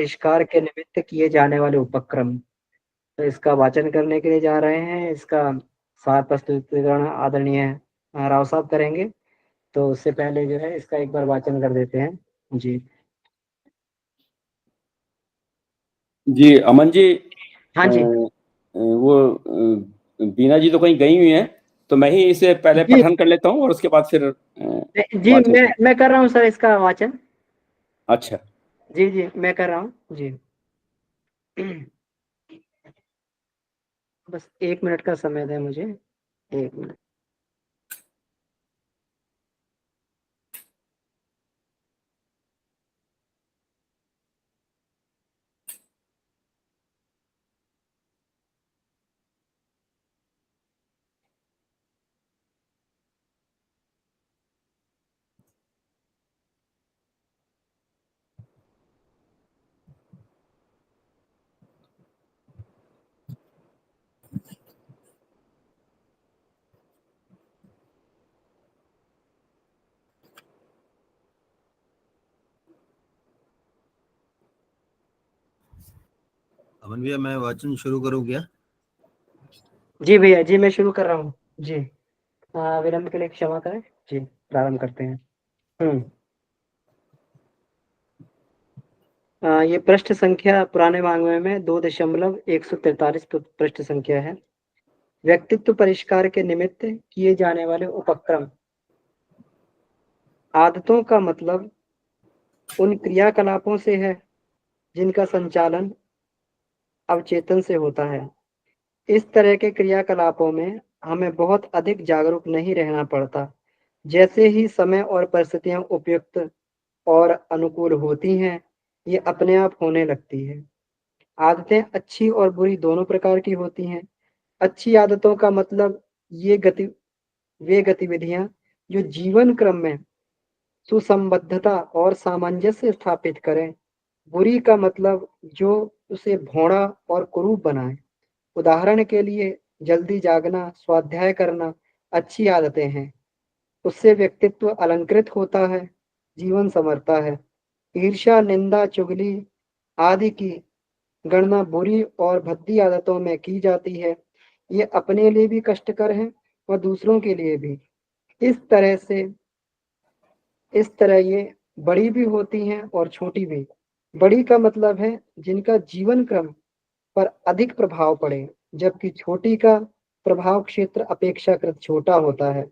बहिष्कार के निमित्त किए जाने वाले उपक्रम। तो इसका वाचन करने के लिए जा रहे हैं। इसका सार प्रस्तुतिकरण आदरणीय राव साहब करेंगे। तो उससे पहले जो है इसका एक बार वाचन कर देते हैं। जी जी अमन जी, हाँ जी। वो बीना जी तो कहीं गई हुई हैं, तो मैं ही इसे पहले जी पठन कर लेता हूँ और उसके बाद फिर जी वाचन कर। मैं कर रहा हूँ सर इसका वाचन। अच्छा। जी जी मैं कर रहा हूँ जी। बस 1 मिनट का समय दें मुझे। 1 मिनट। अमन भैया, मैं वाचन शुरू करूँ क्या? जी भैया जी मैं शुरू कर रहा हूँ जी। विलंब के लिए क्षमा करें। जी प्रारंभ करते हैं। ये पृष्ठ संख्या पुराने वाङ्मय में 2.143 पृष्ठ संख्या है। व्यक्तित्व परिष्कार के निमित्त किए जाने वाले उपक्रम। आदतों का मतलब उन क्रियाकलापों से है जिनका संचालन अवचेतन से होता है। इस तरह के क्रियाकलापों में हमें बहुत अधिक जागरूक नहीं रहना पड़ता। जैसे ही समय और परिस्थितियां उपयुक्त और अनुकूल होती हैं, ये अपने आप होने लगती है। आदतें अच्छी और बुरी दोनों प्रकार की होती हैं। अच्छी आदतों का मतलब वे गतिविधियां जो जीवन क्रम में सुसंबद्धता और सामंजस्य स्थापित करें। बुरी का मतलब जो उसे भोंड़ा और कुरूप बनाए। उदाहरण के लिए जल्दी जागना, स्वाध्याय करना अच्छी आदतें हैं। उससे व्यक्तित्व अलंकृत होता है, जीवन संवरता है। ईर्ष्या, निंदा, चुगली आदि की गणना बुरी और भद्दी आदतों में की जाती है। ये अपने लिए भी कष्टकर है और दूसरों के लिए भी। इस तरह से इस तरह ये बड़ी भी होती हैं और छोटी भी। बड़ी का मतलब है जिनका जीवन क्रम पर अधिक प्रभाव पड़े, जबकि छोटी का प्रभाव क्षेत्र अपेक्षाकृत छोटा होता है।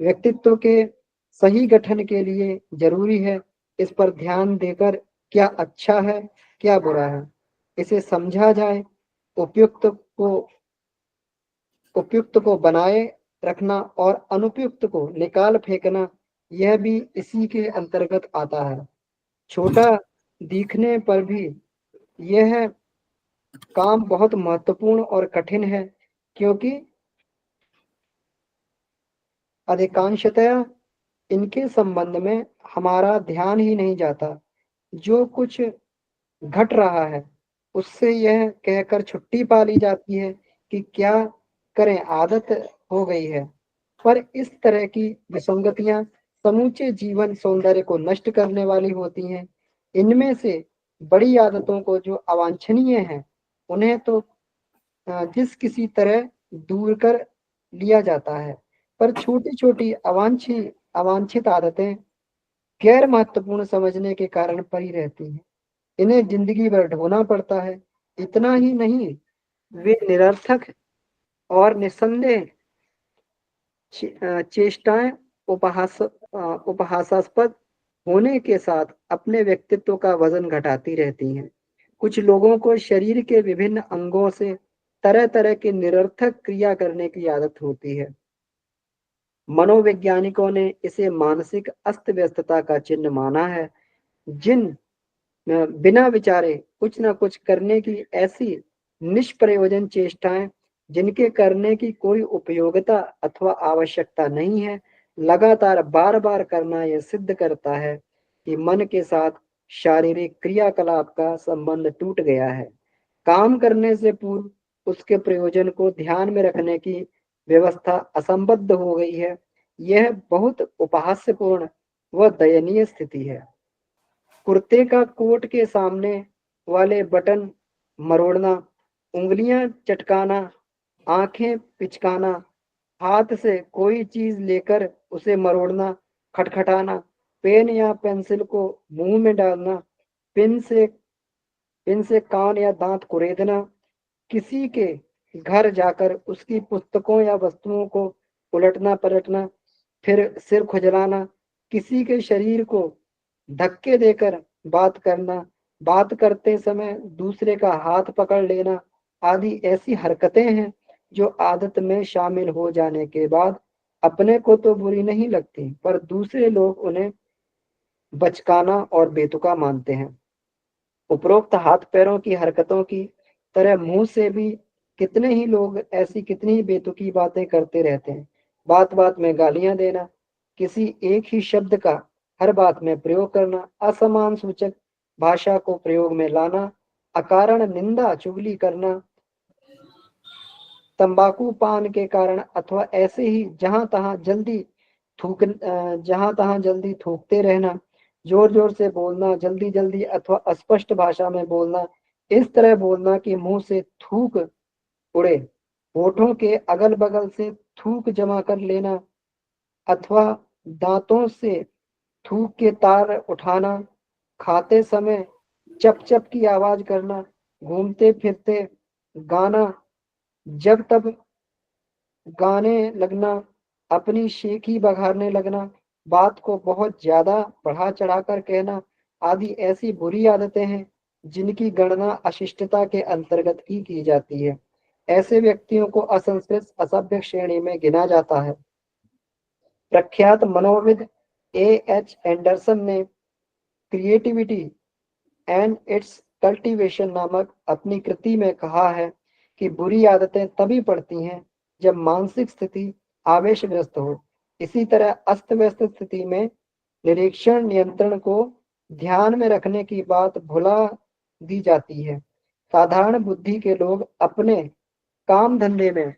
व्यक्तित्व के सही गठन के लिए जरूरी है इस पर ध्यान देकर क्या अच्छा है, क्या बुरा है, इसे समझा जाए। उपयुक्त को उपयुक्त को बनाए रखना और अनुपयुक्त को निकाल फेंकना, यह भी इसी के अंतर्गत आता है। छोटा दिखने पर भी यह काम बहुत महत्वपूर्ण और कठिन है, क्योंकि अधिकांशतः इनके संबंध में हमारा ध्यान ही नहीं जाता। जो कुछ घट रहा है उससे यह कहकर छुट्टी पा ली जाती है कि क्या करें, आदत हो गई है। पर इस तरह की विसंगतियां समूचे जीवन सौंदर्य को नष्ट करने वाली होती हैं। इनमें से बड़ी आदतों को जो अवांछनीय है उन्हें तो जिस किसी तरह दूर कर लिया जाता है। पर छोटी छोटी अवांछित आदतें गैर महत्वपूर्ण समझने के कारण पड़ी रहती हैं। इन्हें जिंदगी भर ढोना पड़ता है। इतना ही नहीं, वे निरर्थक और निस्संदेह चेष्टाएं उपहासास्पद होने के साथ अपने व्यक्तित्व का वजन घटाती रहती हैं। कुछ लोगों को शरीर के विभिन्न अंगों से तरह तरह की निरर्थक क्रिया करने की आदत होती है। मनोवैज्ञानिकों ने इसे मानसिक अस्त व्यस्तता का चिन्ह माना है। जिन बिना विचारे कुछ ना कुछ करने की ऐसी निष्प्रयोजन चेष्टाएं जिनके करने की कोई उपयोगिता अथवा आवश्यकता नहीं है, लगातार बार बार करना यह सिद्ध करता है कि मन के साथ शारीरिक क्रियाकलाप का संबंध टूट गया है। काम करने से पूर्व उसके प्रयोजन को ध्यान में रखने की व्यवस्था असंबद्ध हो गई है। यह बहुत उपहास्यपूर्ण व दयनीय स्थिति है। कुर्ते का कोट के सामने वाले बटन मरोड़ना, उंगलियां चटकाना, आंखें पिचकाना, हाथ से कोई चीज लेकर उसे मरोड़ना, खटखटाना, पेन या पेंसिल को मुंह में डालना, पिन से पिन से कान या दांत कुरेदना, किसी के घर जाकर उसकी पुस्तकों या वस्तुओं को उलटना पलटना, फिर सिर खुजलाना, किसी के शरीर को धक्के देकर बात करना, बात करते समय दूसरे का हाथ पकड़ लेना आदि ऐसी हरकतें हैं जो आदत में शामिल हो जाने के बाद अपने को तो बुरी नहीं लगती, पर दूसरे लोग उन्हें बचकाना और बेतुका मानते हैं। उपरोक्त हाथ पैरों की हरकतों की तरह मुंह से भी कितने ही लोग ऐसी कितनी ही बेतुकी बातें करते रहते हैं। बात बात में गालियां देना, किसी एक ही शब्द का हर बात में प्रयोग करना, असमान सूचक भाषा को प्रयोग में लाना, अकारण निंदा चुगली करना, तंबाकू पान के कारण अथवा ऐसे ही जहां तहां जल्दी थूकते रहना, जोर जोर से बोलना, जल्दी जल्दी अथवा अस्पष्ट भाषा में बोलना, इस तरह बोलना कि मुंह से थूक उड़े, होठों के अगल बगल से थूक जमा कर लेना अथवा दांतों से थूक के तार उठाना, खाते समय चप चप की आवाज करना, घूमते फिरते गाना, जब तब गाने लगना, अपनी शेखी बघाड़ने लगना, बात को बहुत ज्यादा बढ़ा चढ़ाकर कहना आदि ऐसी बुरी आदतें हैं जिनकी गणना अशिष्टता के अंतर्गत की जाती है। ऐसे व्यक्तियों को असंस्कृत असभ्य श्रेणी में गिना जाता है। प्रख्यात मनोविद एएच एंडरसन ने क्रिएटिविटी एंड इट्स कल्टीवेशन नामक अपनी कृति में कहा है कि बुरी आदतें तभी पड़ती हैं जब मानसिक स्थिति आवेशग्रस्त हो। इसी तरह अस्त व्यस्त स्थिति में निरीक्षण नियंत्रण को ध्यान में रखने की बात भुला दी जाती है। साधारण बुद्धि के लोग अपने काम धंधे में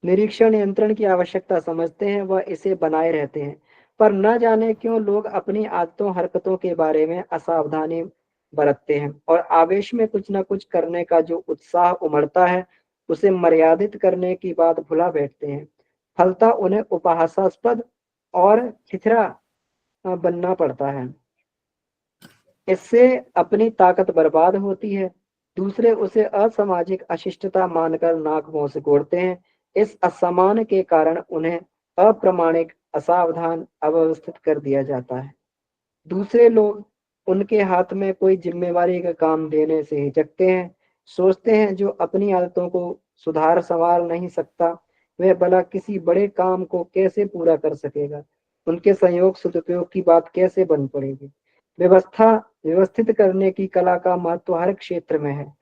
निरीक्षण नियंत्रण की आवश्यकता समझते हैं, वह इसे बनाए रहते हैं, पर न जाने क्यों लोग अपनी आदतों हरकतों के बारे में असावधानी बरतते हैं और आवेश में कुछ न कुछ करने का जो उत्साह उमड़ता है उसे मर्यादित करने की बात भुला बैठते हैं। फलता उन्हें उपहासास्पद और छिछरा बनना पड़ता है। इससे अपनी ताकत बर्बाद होती है, दूसरे उसे असामाजिक अशिष्टता मानकर नाक मुंह सिकोड़ते हैं। इस असम्मान के कारण उन्हें अप्रामाणिक, असावधान, अव्यवस्थित कर दिया जाता है। दूसरे लोग उनके हाथ में कोई जिम्मेवारी का काम देने से हिचकते हैं, सोचते हैं जो अपनी आदतों को सुधार संवार नहीं सकता वह भला किसी बड़े काम को कैसे पूरा कर सकेगा, उनके संयोग सदुपयोग की बात कैसे बन पड़ेगी। व्यवस्था व्यवस्थित करने की कला का महत्व हर क्षेत्र में है।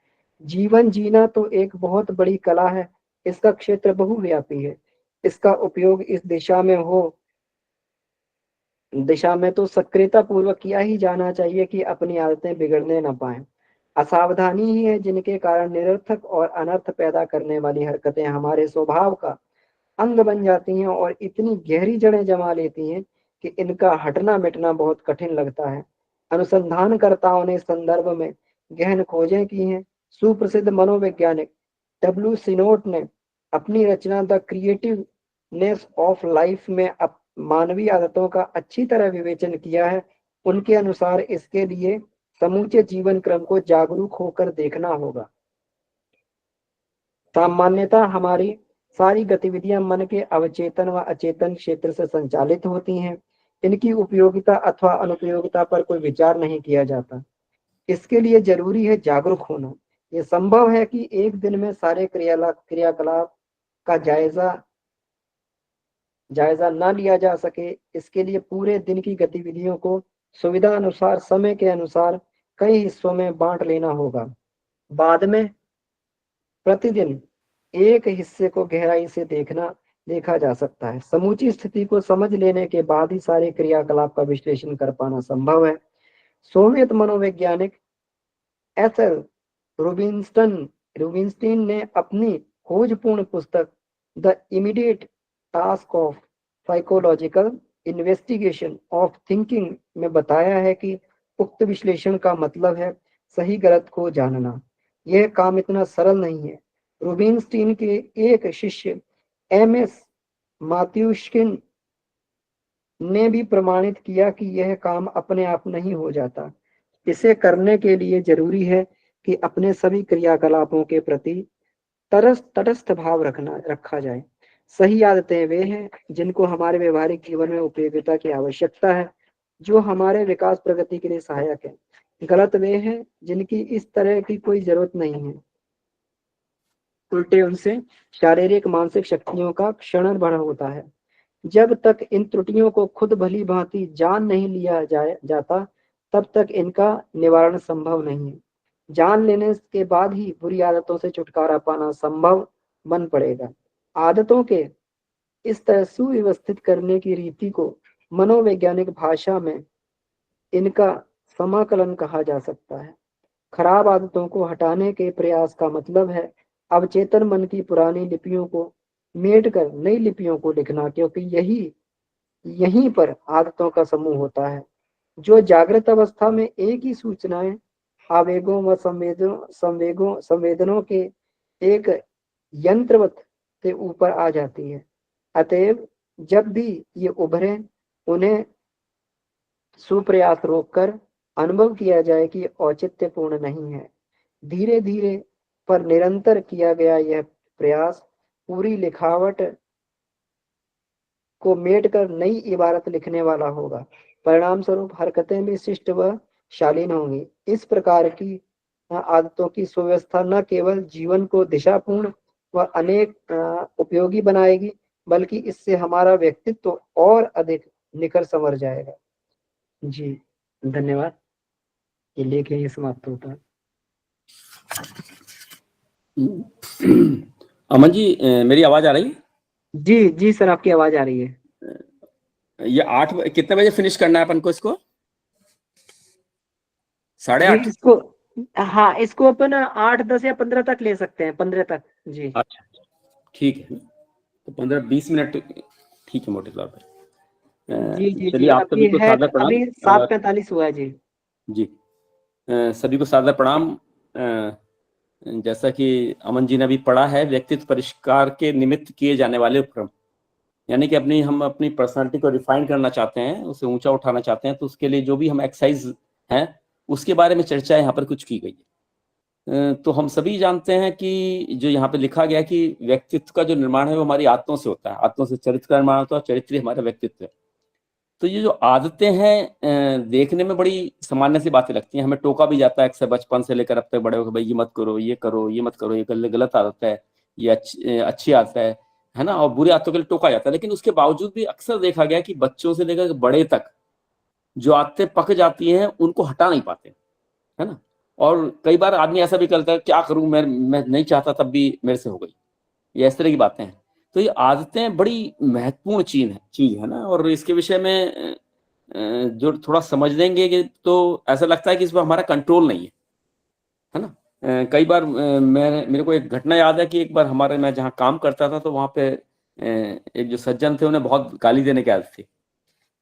जीवन जीना तो एक बहुत बड़ी कला है, इसका क्षेत्र बहुव्यापी है। इसका उपयोग इस दिशा में तो सक्रियता पूर्वक किया ही जाना चाहिए कि अपनी आदतें बिगड़ने न पाए। असावधानी ही है जिनके कारण निरर्थक और अनर्थ पैदा करने वाली हरकतें हमारे स्वभाव का अंग बन जाती हैं और इतनी गहरी जड़ें जमा लेती हैं कि इनका हटना मिटना बहुत कठिन लगता है। अनुसंधानकर्ताओं ने इस संदर्भ में गहन खोजें की हैं। सुप्रसिद्ध मनोवैज्ञानिक डब्ल्यू सिनोट ने अपनी रचना द क्रिएटिवनेस ऑफ लाइफ में मानवीय आदतों का अच्छी तरह विवेचन किया है। उनके अनुसार इसके लिए समूचे जीवन क्रम को जागरूक होकर देखना होगा। सामान्यतः हमारी सारी गतिविधियां मन के अवचेतन व अचेतन क्षेत्र से संचालित होती हैं। इनकी उपयोगिता अथवा अनुपयोगिता पर कोई विचार नहीं किया जाता। इसके लिए जरूरी है जागरूक होना। यह संभव है कि एक दिन में सारे क्रियाकलाप का जायजा न लिया जा सके। इसके लिए पूरे दिन की गतिविधियों को सुविधा अनुसार समय के अनुसार कई हिस्सों में बांट लेना होगा। बाद में प्रतिदिन एक हिस्से को गहराई से देखा जा सकता है। समूची स्थिति को समझ लेने के बाद ही सारे क्रियाकलाप का विश्लेषण कर पाना संभव है। सोवियत मनोवैज्ञानिक एसएल रूबिन्स्टीन ने अपनी खोजपूर्ण पुस्तक the immediate task of psychological investigation of thinking में बताया है कि उक्त विश्लेषण का मतलब है सही गलत को जानना। यह काम इतना सरल नहीं है। रूबिनस्टीन के एक शिष्य एमएस मात्युश्किन ने भी प्रमाणित किया कि यह काम अपने आप नहीं हो जाता। इसे करने के लिए जरूरी है कि अपने सभी क्रियाकलापों के प्रति तटस्थ भाव रखा जाए। सही आदतें वे हैं जिनको हमारे व्यवहारिक जीवन में उपयोगिता की आवश्यकता है, जो हमारे विकास प्रगति के लिए सहायक है। गलत वे हैं जिनकी इस तरह की कोई जरूरत नहीं है। उल्टे उनसे शारीरिक मानसिक शक्तियों का क्षरण बढ़ होता है। जब तक इन त्रुटियों को खुद भली भांति जान नहीं लिया जाता, तब तक इनका निवारण संभव नहीं है। जान लेने के बाद ही बुरी आदतों से छुटकारा पाना संभव बन पड़ेगा। आदतों के इस तरह सुव्यवस्थित करने की रीति को मनोवैज्ञानिक भाषा में इनका समाकलन कहा जा सकता है। खराब आदतों को हटाने के प्रयास का मतलब है अवचेतन मन की पुरानी लिपियों को मेट कर नई लिपियों को लिखना, क्योंकि यहीं पर आदतों का समूह होता है जो जागृत अवस्था में एक ही सूचनाएं, आवेगों व संवेदनों के एक यंत्रवत से ऊपर आ जाती है। अतएव जब भी ये उभरे, उन्हें सुप्रयास रोककर अनुभव किया जाए कि औचित्यपूर्ण नहीं है। धीरे धीरे पर निरंतर किया गया यह प्रयास पूरी लिखावट को मेट कर नई इबारत लिखने वाला होगा। परिणाम स्वरूप हरकतें भी शिष्ट व शालीन होंगी। इस प्रकार की आदतों की सुव्यवस्था न केवल जीवन को दिशापूर्ण व अनेक उपयोगी बनाएगी, बल्कि इससे हमारा व्यक्तित्व और अधिक निखर संवर जाएगा। जी धन्यवाद। ये लेख यही समाप्त होता है। अमन जी, मेरी आवाज आ रही है? जी जी सर, आपकी आवाज आ रही है। ये कितने बजे फिनिश करना है अपन को इसको? 8:30? इसको हाँ, इसको अपन 8, 10 या 15 तक ले सकते हैं, 15 तक। जी अच्छा, ठीक है, तो 15-20 मिनट ठीक है मोटे तौर पर। जी जी चलिए, जी, आप सभी को सादर प्रणाम। अभी 7:45 हुआ है। जी जी, सभी को सादर प्रणाम। जैसा कि अमन जी ने अभी पढ़ा है, व्यक्तित्व परिष्कार के निमित्त किए जाने वाले उपक्रम, यानी कि हम अपनी पर्सनालिटी को रिफाइन करना चाहते हैं, उसे ऊंचा उठाना चाहते हैं, तो उसके लिए जो भी हम एक्सरसाइज हैं उसके बारे में चर्चा यहाँ पर कुछ की गई है। तो हम सभी जानते हैं कि जो यहाँ पे लिखा गया कि व्यक्तित्व का जो निर्माण है वो हमारी आदतों से होता है। आदतों से चरित्र का निर्माण होता है, चरित्र ही हमारा व्यक्तित्व है। तो ये जो आदतें हैं, देखने में बड़ी सामान्य सी बातें लगती हैं। हमें टोका भी जाता है अक्सर बचपन से लेकर अब तक बड़े हो, भाई ये मत करो, ये करो, ये मत करो, ये गलत आदत है, ये अच्छी आदत है ना। और बुरी आदतों के लिए टोका जाता है। लेकिन उसके बावजूद भी अक्सर देखा गया कि बच्चों से लेकर बड़े तक जो आदतें पक जाती हैं उनको हटा नहीं पाते, है ना। और कई बार आदमी ऐसा भी करता है, क्या करूं मैं नहीं चाहता तब भी मेरे से हो गई, ये इस तरह की बातें हैं। तो ये आदतें बड़ी महत्वपूर्ण चीज है ना। और इसके विषय में जो थोड़ा समझ लेंगे कि तो ऐसा लगता है कि इस पर हमारा कंट्रोल नहीं है ना। कई बार मेरे को एक घटना याद है कि एक बार मैं जहाँ काम करता था, तो वहाँ पे एक जो सज्जन थे उन्हें बहुत गाली देने की आदत थी।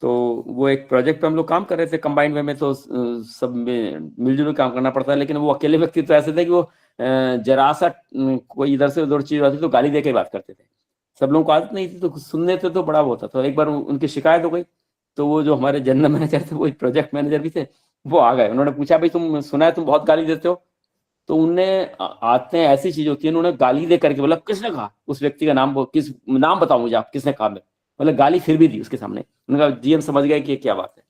तो वो एक प्रोजेक्ट पे हम लोग काम कर रहे थे कंबाइंड वे में, तो सब में मिलजुल काम करना पड़ता है। लेकिन वो अकेले व्यक्ति तो ऐसे थे कि वो जरा सा कोई इधर से उधर चीज आती तो गाली दे के बात करते थे। सब लोगों को आदत नहीं थी, तो सुनने थे तो बड़ा होता था। एक बार उनकी शिकायत हो गई, तो वो जो हमारे जनरल मैनेजर थे, वो प्रोजेक्ट मैनेजर भी थे, वो आ गए। उन्होंने पूछा, भाई तुम सुना है तुम बहुत गाली देते हो। तो उन्हें आते हैं ऐसी चीज होती है, उन्होंने गाली दे करके बोला, किसने कहा? उस व्यक्ति का नाम बताओ मुझे आप, किसने कहा? मतलब गाली फिर भी दी उसके सामने। उन्होंने कहा, जी हम समझ गए कि क्या बात है।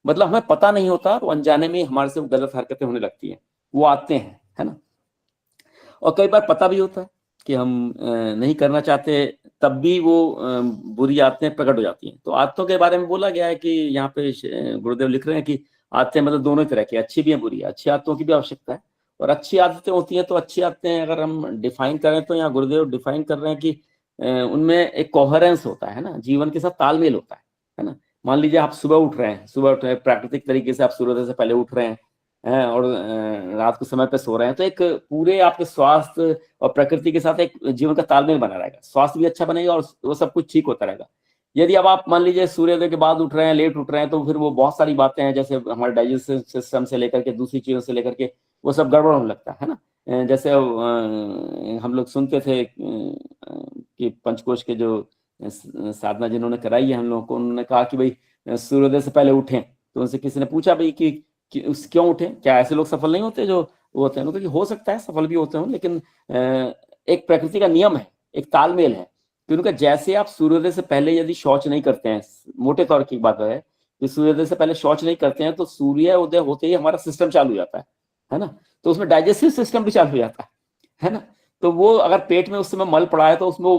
मतलब हमें पता नहीं होता और अनजाने में हमारे से गलत हरकतें होने लगती हैं, वो आते हैं, है ना। और कई बार पता भी होता है कि हम नहीं करना चाहते, तब भी वो बुरी आदतें प्रकट हो जाती हैं। तो आदतों के बारे में बोला गया है कि यहाँ पे गुरुदेव लिख रहे हैं कि आदतें मतलब दोनों तरह की, अच्छी भी है बुरी है। अच्छी आदतों की भी आवश्यकता है, और अच्छी आदतें होती हैं तो अच्छी आदतें अगर हम डिफाइन करें, तो यहाँ गुरुदेव डिफाइन कर रहे हैं कि उनमें एक कोहेरेंस होता है ना, जीवन के साथ तालमेल होता है ना। मान लीजिए आप सुबह उठ रहे हैं, प्राकृतिक तरीके से आप सूर्योदय से पहले उठ रहे हैं और रात को समय पे सो रहे हैं, तो एक पूरे आपके स्वास्थ्य और प्रकृति के साथ एक जीवन का तालमेल बना रहेगा। स्वास्थ्य भी अच्छा बनेगा और वो सब कुछ ठीक होता रहेगा। यदि अब आप मान लीजिए सूर्योदय के बाद उठ रहे हैं, लेट उठ रहे हैं, तो फिर वो बहुत सारी बातें हैं, जैसे हमारे डाइजेस्टिव सिस्टम से लेकर के दूसरी चीजों से लेकर के वो सब गड़बड़ होने लगता है ना। जैसे हम लोग सुनते थे कि पंचकोश के जो साधना जिन्होंने कराई है हम लोगों को, उन्होंने कहा कि भाई सूर्योदय से पहले उठें। तो उनसे किसी ने पूछा भाई कि क्यों उठें, क्या ऐसे लोग सफल नहीं होते जो वो होते हैं? उन्होंने कहा कि हो सकता है सफल भी होते हो, लेकिन एक प्रकृति का नियम है, एक तालमेल है कि उनका जैसे आप सूर्योदय से पहले यदि शौच नहीं करते हैं, मोटे तौर की बात है कि सूर्योदय से पहले शौच नहीं करते हैं, तो सूर्योदय होते ही हमारा सिस्टम चालू हो जाता है ना। तो उसमें डाइजेस्टिव सिस्टम भी चालू हो जाता है ना। तो वो अगर पेट में उस समय मल पड़ा है तो उसमें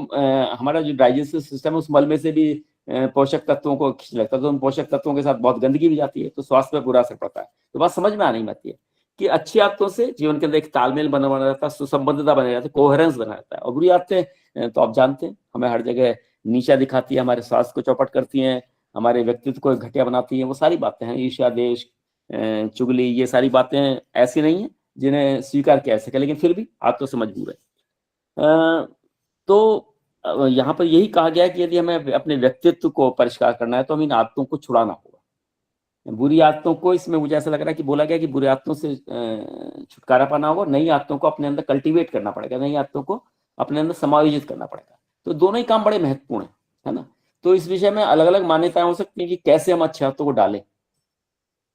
हमारा जो डाइजेस्टिव सिस्टम है उस मल में से भी पोषक तत्वों को खींच लगता है, तो उन पोषक तत्वों के साथ बहुत गंदगी भी जाती है, तो स्वास्थ्य पर बुरा असर पड़ता है। तो बात समझ में आनी आती है कि अच्छी आदतों से जीवन के अंदर एक तालमेल बना रहता है, सुसंबद्धता बना रहता है, कोहेरेंस बना रहता है। और बुरी आदतें तो आप जानते हैं हमें हर जगह नीचा दिखाती है, हमारे स्वास्थ्य को चौपट करती हैं, हमारे व्यक्तित्व को घटिया बनाती हैं। वो सारी बातें हैं, ईर्ष्या, देश, चुगली, ये सारी बातें ऐसी नहीं है जिन्हें स्वीकार किया जा सके, लेकिन फिर भी आदतों से मजबूर है। तो यहाँ पर यही कहा गया है कि यदि हमें अपने व्यक्तित्व को परिष्कार करना है तो हमें इन आदतों को छुड़ाना होगा। बुरी आदतों को, इसमें मुझे ऐसा लग रहा है कि बोला गया कि बुरी आदतों से छुटकारा पाना होगा, नई आदतों को अपने अंदर कल्टीवेट करना पड़ेगा, नई आदतों को अपने अंदर समायोजित करना पड़ेगा। तो दोनों ही काम बड़े महत्वपूर्ण है ना। तो इस विषय में अलग अलग मान्यताएं हो सकती हैं कि कैसे हम अच्छी आदतों को डालें।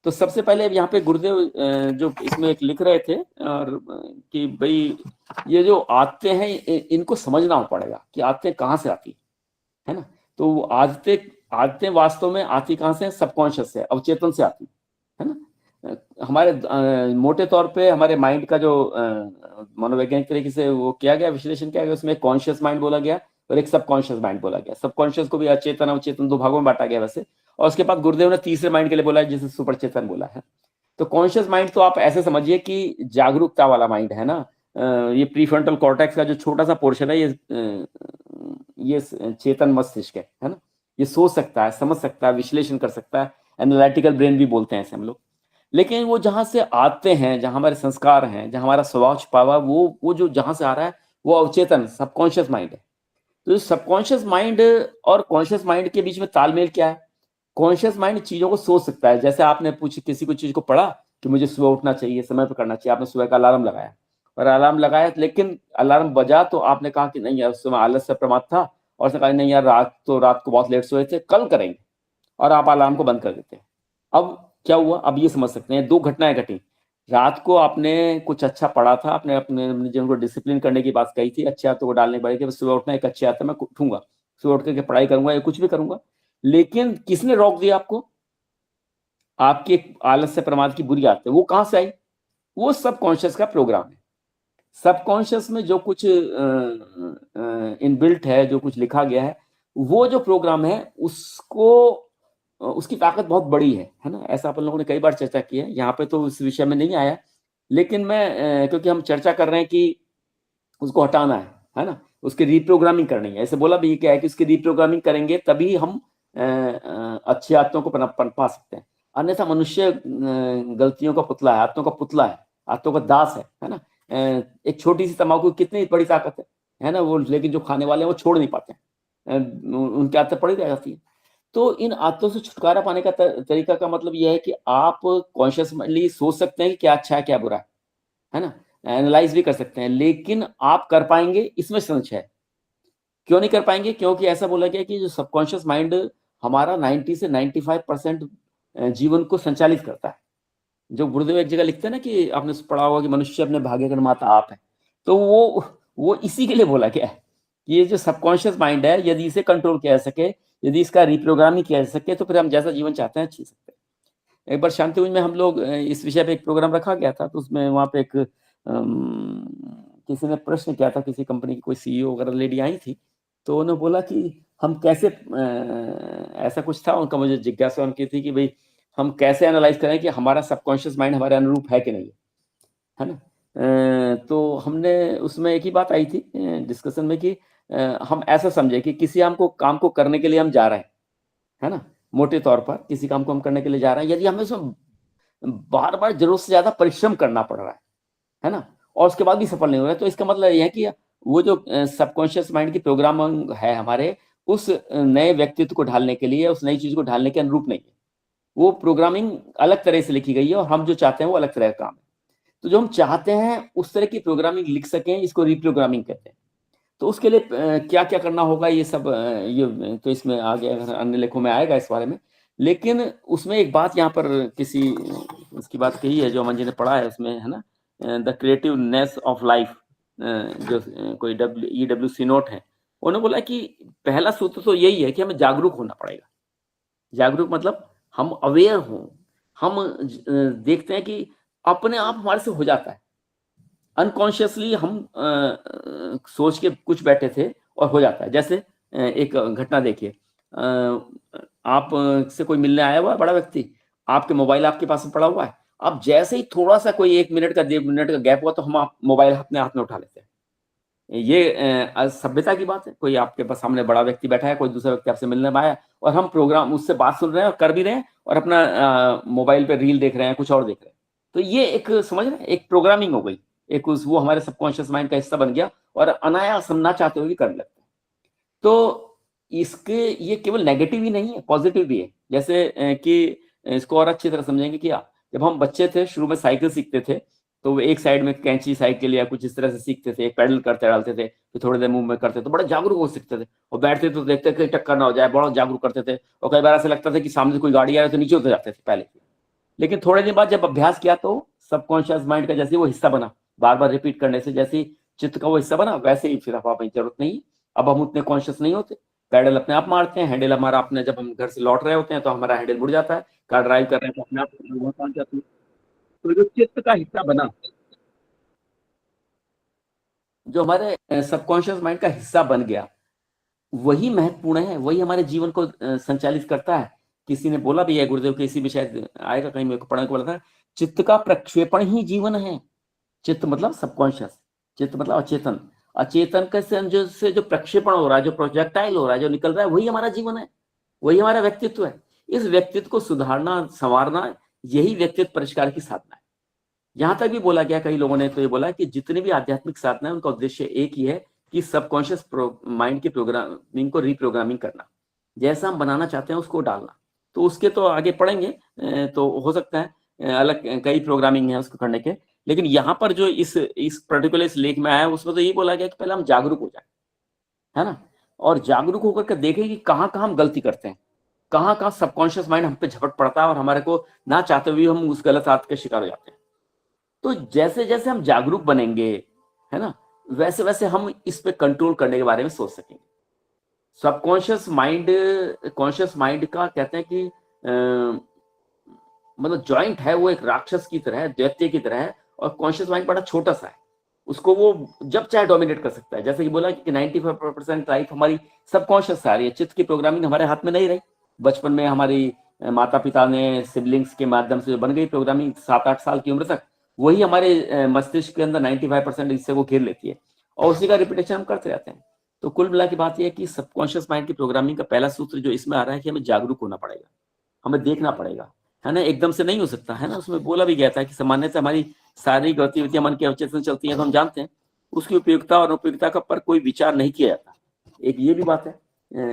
तो सबसे पहले यहाँ पे गुरुदेव जो इसमें एक लिख रहे थे और कि भाई ये जो आदतें हैं इनको समझना पड़ेगा कि आदतें कहाँ से आती है ना। तो आदतें वास्तव में आती कहाँ से? सबकॉन्शियस से, अवचेतन से आती है ना। हमारे मोटे तौर पे हमारे माइंड का जो मनोवैज्ञानिक तरीके से वो किया गया, विश्लेषण किया गया, उसमें कॉन्शियस माइंड बोला गया और एक सबकॉन्शियस माइंड बोला गया। सबकॉन्शियस को भी अचेतन अवचेतन दो भागों में बांटा गया वैसे, और उसके बाद गुरुदेव ने तीसरे माइंड के लिए बोला है जिसे सुपर चेतन बोला है। तो कॉन्शियस माइंड तो आप ऐसे समझिए कि जागरूकता वाला माइंड है ना। ये प्रीफ्रंटल कॉर्टेक्स का जो छोटा सा पोर्शन है ये चेतन मस्तिष्क है ना। ये सोच सकता है, समझ सकता है, विश्लेषण कर सकता है, एनालिटिकल ब्रेन भी बोलते हैं ऐसे हम लोग। लेकिन वो जहां से आते हैं, जहां हमारे संस्कार हैं, जहां हमारा स्वभाव छुपा हुआ, वो जो जहां से आ रहा है वो अवचेतन सबकॉन्शियस माइंड है। तो सबकॉन्शियस माइंड और कॉन्शियस माइंड के बीच में तालमेल क्या है? कॉन्शियस माइंड चीजों को सोच सकता है। जैसे आपने किसी को चीज को पढ़ा कि मुझे सुबह उठना चाहिए, समय पर करना चाहिए, आपने सुबह का अलार्म लगाया और अलार्म लगाया, लेकिन अलार्म बजा तो आपने कहा कि नहीं यार उस समय आलस से प्रमाद था, और उसने कहा नहीं यार रात को बहुत लेट सोए थे, कल करेंगे, और आप अलार्म को बंद कर देते हैं। अब क्या हुआ? अब ये समझ सकते हैं दो घटनाएं घटी। रात को आपने कुछ अच्छा पढ़ा था, आपने अपने जीवन को डिसिप्लिन करने की बात कही थी, अच्छी आदतों को डालने पड़ेगी, सुबह उठना एक अच्छी आदत है, मैं उठूंगा, सुबह उठ करके पढ़ाई करूंगा या कुछ भी करूंगा। लेकिन किसने रोक दिया आपको? आपकी एक आलस से प्रमाद की बुरी आदत है। वो कहां से आई? वो सबकॉन्शियस का प्रोग्राम है। सबकॉन्शियस में जो कुछ इनबिल्ट है, जो कुछ लिखा गया है, वो जो प्रोग्राम है उसकी ताकत बहुत बड़ी है ना। ऐसा अपन लोगों ने कई बार चर्चा की है, यहाँ पे तो इस विषय में नहीं आया, लेकिन मैं क्योंकि हम चर्चा कर रहे हैं कि उसको हटाना है ना, उसकी रिप्रोग्रामिंग करनी है। ऐसे बोला भी क्या है कि उसकी रिप्रोग्रामिंग करेंगे तभी हम अच्छी आदतों को पा सकते हैं। अन्यथा मनुष्य गलतियों का पुतला है, आदतों का पुतला है, आदतों का दास है ना। एक छोटी सी तंबाकू कितनी बड़ी ताकत है ना वो, लेकिन जो खाने वाले हैं वो छोड़ नहीं पाते हैं, उनकी आदतें पड़ी रह जाती है। तो इन आदतों से छुटकारा पाने का तरीका का मतलब यह है कि आप कॉन्शियसली सोच सकते हैं कि क्या अच्छा है क्या बुरा है ना, एनालाइज भी कर सकते हैं, लेकिन आप कर पाएंगे इसमें संशय है। क्यों नहीं कर पाएंगे? क्योंकि ऐसा बोला गया कि जो सबकॉन्शियस माइंड हमारा 90 से 95% जीवन को संचालित करता है। जो गुरुदेव एक जगह लिखते हैं ना कि आपने पढ़ा होगा कि मनुष्य अपने भाग्य का निर्माता आप है, तो वो इसी के लिए बोला गया है कि ये जो सबकॉन्शियस माइंड है, यदि इसे कंट्रोल किया जा सके, यदि इसका रिप्रोग्रामिंग किया जा सके, तो फिर हम जैसा जीवन चाहते हैं जी सकते हैं। एक बार शांतिकुंज में हम लोग इस विषय पे एक प्रोग्राम रखा गया था, तो उसमें वहां पे एक किसी ने प्रश्न किया था, किसी कंपनी की कोई सीईओ वगैरह लेडी आई थी, तो उन्होंने बोला कि हम कैसे ऐसा कुछ था उनका, मुझे जिज्ञासा उनकी थी कि भाई हम कैसे एनालाइज करें कि हमारा सबकॉन्शियस माइंड हमारे अनुरूप है कि नहीं है ना। तो हमने उसमें एक ही बात आई थी डिस्कशन में कि हम ऐसा समझे कि किसी काम को करने के लिए हम जा रहे हैं, है ना, मोटे तौर पर किसी काम को हम करने के लिए जा रहे हैं, यदि हमें उसमें बार बार जरूरत से ज्यादा परिश्रम करना पड़ रहा है ना, और उसके बाद भी सफल नहीं हो रहा है, तो इसका मतलब यह है कि वो जो सबकॉन्शियस माइंड की प्रोग्रामिंग है हमारे, उस नए व्यक्तित्व को ढालने के लिए, उस नई चीज को ढालने के अनुरूप नहीं है। वो प्रोग्रामिंग अलग तरह से लिखी गई है और हम जो चाहते हैं वो अलग तरह का काम है। तो जो हम चाहते हैं उस तरह की प्रोग्रामिंग लिख सकें, इसको रीप्रोग्रामिंग कहते हैं। तो उसके लिए क्या क्या करना होगा, ये सब ये तो इसमें आगे अन्य लेखों में आएगा इस बारे में। लेकिन उसमें एक बात यहाँ पर किसी उसकी बात कही है जो अमन जी ने पढ़ा है उसमें, है ना, द क्रिएटिवनेस ऑफ लाइफ, जो कोई EW नोट है, उन्होंने बोला कि पहला सूत्र तो यही है कि हमें जागरूक होना पड़ेगा। जागरूक मतलब हम अवेयर हों, हम देखते हैं कि अपने आप हमारे से हो जाता है, अनकॉन्शियसली हम सोच के कुछ बैठे थे और हो जाता है। जैसे एक घटना देखिए, आप से कोई मिलने आया हुआ है बड़ा व्यक्ति, आपके मोबाइल आपके पास में पड़ा हुआ है, अब जैसे ही थोड़ा सा कोई 1 मिनट का 1.5 मिनट का गैप हुआ तो हम आप मोबाइल अपने हाथ में उठा लेते हैं। ये सभ्यता की बात है। कोई आपके पास सामने बड़ा व्यक्ति बैठा है, कोई दूसरा व्यक्ति आपसे मिलने में आया और हम प्रोग्राम उससे बात सुन रहे हैं और कर भी रहे हैं और अपना मोबाइल पे रील देख रहे हैं, कुछ और देख रहे हैं। तो ये एक समझ रहे हैं, एक प्रोग्रामिंग हो गई, एक वो हमारे सबकॉन्शियस माइंड का हिस्सा बन गया और अनायास हम ना चाहते हुए भी करने लगते हैं। तो इसके ये केवल नेगेटिव ही नहीं है, पॉजिटिव भी है। जैसे कि इसको और अच्छी तरह समझेंगे कि जब हम बच्चे थे, शुरू में साइकिल सीखते थे, तो वो एक साइड में कैंची साइकिल या कुछ इस तरह से सीखते थे, एक पैडल करते डालते थे, फिर थोड़ी देर मूवमेंट करते, तो बड़ा जागरूक हो सीखते थे और बैठते तो देखते थे टक्कर ना हो जाए, बड़ा जागरूक करते थे। और कई बार ऐसा लगता था कि सामने से कोई गाड़ी आ रही है तो नीचे उतर जाते थे पहले। लेकिन थोड़े दिन बाद जब अभ्यास किया तो सबकॉन्शियस माइंड का जैसे वो हिस्सा बना, बार बार रिपीट करने से जैसे चित्त का वो हिस्सा बना, वैसे ही फिर हमें जरूरत नहीं, अब हम उतने कॉन्शियस नहीं होते। पैडल अपने आप मारते हैं, हैंडल हमारा अपने, जब हम घर से लौट रहे होते हैं तो हमारा हैंडल मुड़ जाता है, कार ड्राइव कर रहे हैं तो अपने आप पहुंच जाती है। तो जो चित्त का हिस्सा बना, जो हमारे सबकॉन्शियस माइंड का हिस्सा बन गया, वही महत्वपूर्ण है, वही हमारे जीवन को संचालित करता है। किसी ने बोला भी है, गुरुदेव के इसी में शायद आएगा कहीं, मेरे को पढ़ने को बोला था, चित्त का प्रक्षेपण ही जीवन है। चित्त मतलब सबकॉन्शियस, चित्त मतलब अचेतन, अचेतन के से जो प्रक्षेपण हो रहा है, जो प्रोजेक्टाइल हो रहा है, जो निकल रहा है, वही हमारा जीवन है, वही हमारा व्यक्तित्व है। इस व्यक्तित्व को सुधारना, संवारना, यही व्यक्तित्व परिष्कार की साधना है। यहां तक भी बोला गया, कई लोगों ने तो ये बोला कि जितनी भी आध्यात्मिक साधना है उनका उद्देश्य एक ही है कि सबकॉन्शियस माइंड की प्रोग्रामिंग को रीप्रोग्रामिंग करना, जैसा हम बनाना चाहते हैं उसको डालना। तो उसके तो आगे पढ़ेंगे, तो हो सकता है अलग कई प्रोग्रामिंग है उसको करने के। लेकिन यहाँ पर जो इस पर्टिकुलर इस लेख में आया उसमें तो ये बोला गया कि पहले हम जागरूक हो जाए, है ना, और जागरूक होकर के देखें कि कहाँ कहाँ हम गलती करते हैं, कहाँ कहाँ सबकॉन्शियस माइंड हम पे झपट पड़ता है और हमारे को ना चाहते हुए हम उस गलत आदत के शिकार हो जाते हैं। तो जैसे जैसे हम जागरूक बनेंगे, है ना, वैसे वैसे हम इस पे कंट्रोल करने के बारे में सोच सकेंगे। सबकॉन्शियस माइंड, कॉन्शियस माइंड का कहते हैं कि मतलब जॉइंट है, वो एक राक्षस की तरह है, दैत्य की तरह है, और कॉन्शियस माइंड बड़ा छोटा सा है, उसको वो जब चाहे डोमिनेट कर सकता है। जैसे कि बोला कि 95% लाइफ हमारी सबकॉन्शियस से आ रही है, चित्त की प्रोग्रामिंग हमारे हाथ में नहीं रही। बचपन में हमारी माता पिता ने सिबलिंग्स के माध्यम से जो बन गई प्रोग्रामिंग 7-8 साल की उम्र तक, वही हमारे मस्तिष्क के अंदर 95% इससे वो घेर लेती है और उसी का रिपीटेशन हम करते रहते हैं। तो कुल मिला की बात यह है कि सबकॉन्शियस माइंड की प्रोग्रामिंग का पहला सूत्र जो इसमें आ रहा है कि हमें जागरूक होना पड़ेगा, हमें देखना पड़ेगा, है ना, एकदम से नहीं हो सकता, है ना। उसमें बोला भी गया था कि सामान्यतः हमारी सारी गतिविधियां मन के अवचेतन चलती हैं, तो हम जानते हैं उसकी उपयोगिता और अनुपयोगिता का पर कोई विचार नहीं किया जाता। एक ये भी बात है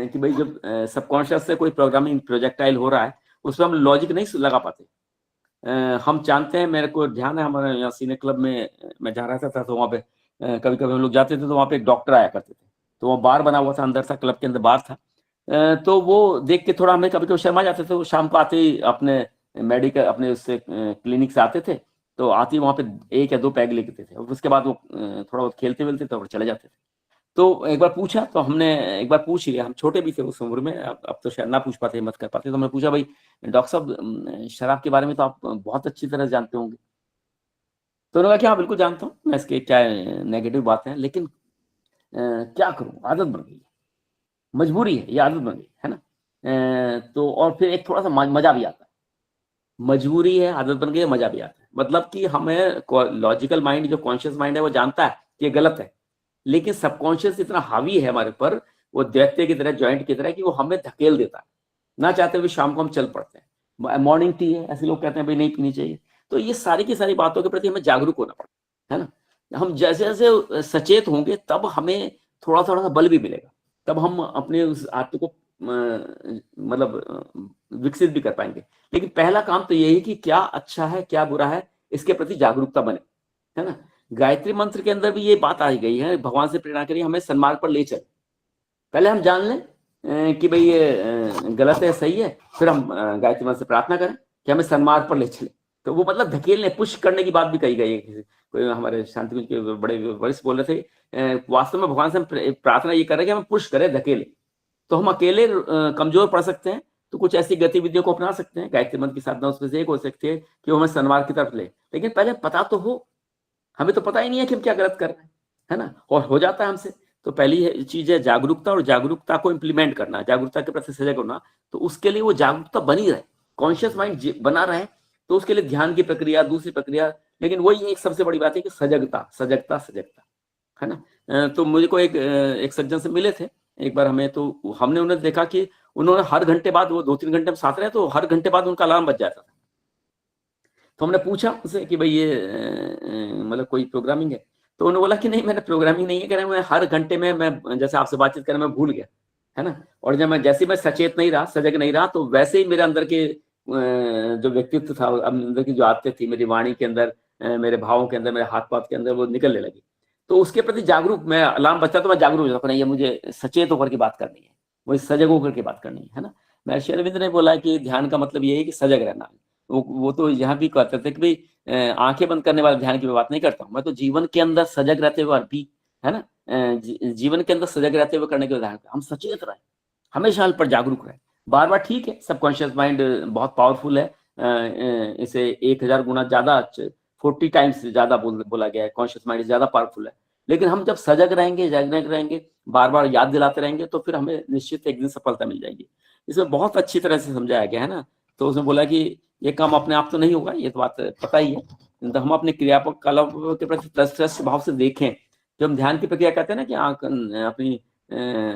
कि भाई जब सबकॉन्शियस से कोई प्रोग्रामिंग प्रोजेक्टाइल हो रहा है उसमें हम लॉजिक नहीं लगा पाते। हम जानते हैं, मेरे को ध्यान है हमारे यहाँ सीने क्लब में मैं जहाँ रहता था तो वहाँ पे कभी कभी हम लोग जाते थे तो वहाँ पे एक डॉक्टर आया करते थे, तो वो बार बना हुआ था, अंदर था, क्लब के अंदर बार था। तो वो देख के थोड़ा हमें कभी कभी शर्मा जाते थे। वो शाम को आते ही अपने मेडिकल अपने उससे क्लिनिक से आते थे, तो आते ही वहाँ पे 1 या 2 पैग लेते थे और उसके बाद वो थोड़ा बहुत खेलते वेलते थे और चले जाते थे। तो एक बार पूछा, तो हमने एक बार पूछ लिया, हम छोटे भी थे उस उम्र में, अब तो शायद ना पूछ पाते, हिम्मत कर पाते, तो हमने पूछा, भाई डॉक्टर साहब शराब के बारे में तो आप बहुत अच्छी तरह जानते होंगे। तो उन्होंने कहा कि हाँ बिल्कुल जानता हूँ मैं, इसके क्या नेगेटिव बातें हैं, लेकिन क्या करूँ, आदत बन गई, मजबूरी है, ये आदत बन गई, है ना। तो और फिर एक थोड़ा सा मजा भी आता है, मजबूरी है, आदत बन गई है, मजा भी आता है। मतलब कि हमें लॉजिकल माइंड, जो कॉन्शियस माइंड है, वो जानता है कि ये गलत है, लेकिन सबकॉन्शियस इतना हावी है हमारे पर, वो दैत्य की तरह, जॉइंट की तरह, कि वो हमें धकेल देता है, ना चाहते हुए शाम को हम चल पड़ते हैं। मॉर्निंग टी है, ऐसे लोग कहते हैं भाई नहीं पीनी चाहिए। तो ये सारी की सारी बातों के प्रति हमें जागरूक होना पड़ता है ना। हम जैसे जैसे सचेत होंगे तब हमें थोड़ा थोड़ा सा बल भी मिलेगा। तब हम अपने उस आत्म को मतलब विकसित भी कर पाएंगे। लेकिन पहला काम तो यही कि क्या अच्छा है क्या बुरा है इसके प्रति जागरूकता बने, है ना। गायत्री मंत्र के अंदर भी ये बात आ गई है, भगवान से प्रेरणा करिए हमें सन्मार्ग पर ले चले। पहले हम जान लें कि भाई ये गलत है सही है, फिर हम गायत्री मंत्र से प्रार्थना करें कि हमें सन्मार्ग पर ले चले। तो वो मतलब धकेलने पुश करने की बात भी कही गई है। कोई हमारे शांति कुंज के बड़े वरिष्ठ बोल रहे थे, वास्तव में भगवान से हम प्रार्थना ये कर रहे हैं कि हमें पुश करें, धकेले। तो हम अकेले कमजोर पड़ सकते हैं, तो कुछ ऐसी गतिविधियों को अपना सकते हैं। गायत्री मंत्र की साधना उसमें से एक हो सकती है कि वो हमें सन्मार्ग की तरफ ले। लेकिन पहले पता तो हो, हमें तो पता ही नहीं है कि हम क्या गलत कर रहे हैं, है ना, और हो जाता है हमसे। तो पहली चीज है जागरूकता, और जागरूकता को इम्प्लीमेंट करना, जागरूकता के प्रति सजग होना। तो उसके लिए वो जागरूकता बनी रहे, कॉन्शियस माइंड बना रहे, तो उसके लिए ध्यान की प्रक्रिया, दूसरी प्रक्रिया। लेकिन वही एक सबसे बड़ी बात है कि सजगता सजगता सजगता, है ना। तो मुझे को एक सज्जन से मिले थे एक बार हमें, तो हमने उन्हें देखा कि उन्होंने हर घंटे बाद, वो 2-3 घंटे में साथ रहे, तो हर घंटे बाद उनका अलार्म बज जाता था। तो हमने पूछा उनसे कि भाई ये मतलब कोई प्रोग्रामिंग है? तो उन्होंने बोला कि नहीं, मैंने प्रोग्रामिंग नहीं है, कह रहे मैं हर घंटे में, मैं जैसे आपसे बातचीत करें मैं भूल गया, है ना। और जब मैं जैसे मैं सचेत नहीं रहा, सजग नहीं रहा, तो वैसे ही मेरे अंदर के जो व्यक्तित्व था, अंदर की जो आदतें थी, मेरी वाणी के अंदर, मेरे भावों के अंदर, मेरे हाथ पाथ के अंदर, वो निकलने लगी। तो उसके प्रति जागरूक, मैं अलार्म बजता तो मैं जागरूक हो जाता, नहीं ये मुझे सचेत होकर के बात करनी है, मुझे सजग होकर के बात करनी है ना। महर्षि अरविंद ने बोला कि ध्यान का मतलब ये है कि सजग रहना। वो तो यहाँ भी कहते थे कि भाई आंखें बंद करने वाले ध्यान की मैं बात नहीं करता हूँ, मैं तो जीवन के अंदर सजग रहते हुए भी, है ना, जीवन के अंदर सजग रहते हुए करने के उदाहरण, हम सचेत रहे, हमेशा हल पर जागरूक रहे। बार बार ठीक है, सबकॉन्शियस माइंड बहुत पावरफुल है, इसे 1000 गुना ज्यादा, 40 टाइम्स ज्यादा बोला गया है, कॉन्शियस माइंड ज्यादा पावरफुल है। लेकिन हम जब सजग रहेंगे, जागरूक रहेंगे, बार बार याद दिलाते रहेंगे, तो फिर हमें निश्चित एक दिन सफलता मिल जाएगी। इसमें बहुत अच्छी तरह से समझाया गया है ना। तो उसने बोला कि ये काम अपने आप तो नहीं होगा, ये तो बात पता ही है, तो हम अपने क्रियाकलाप के प्रति ट्रस्ट भाव से देखें। जब हम ध्यान की प्रक्रिया कहते हैं ना कि अपनी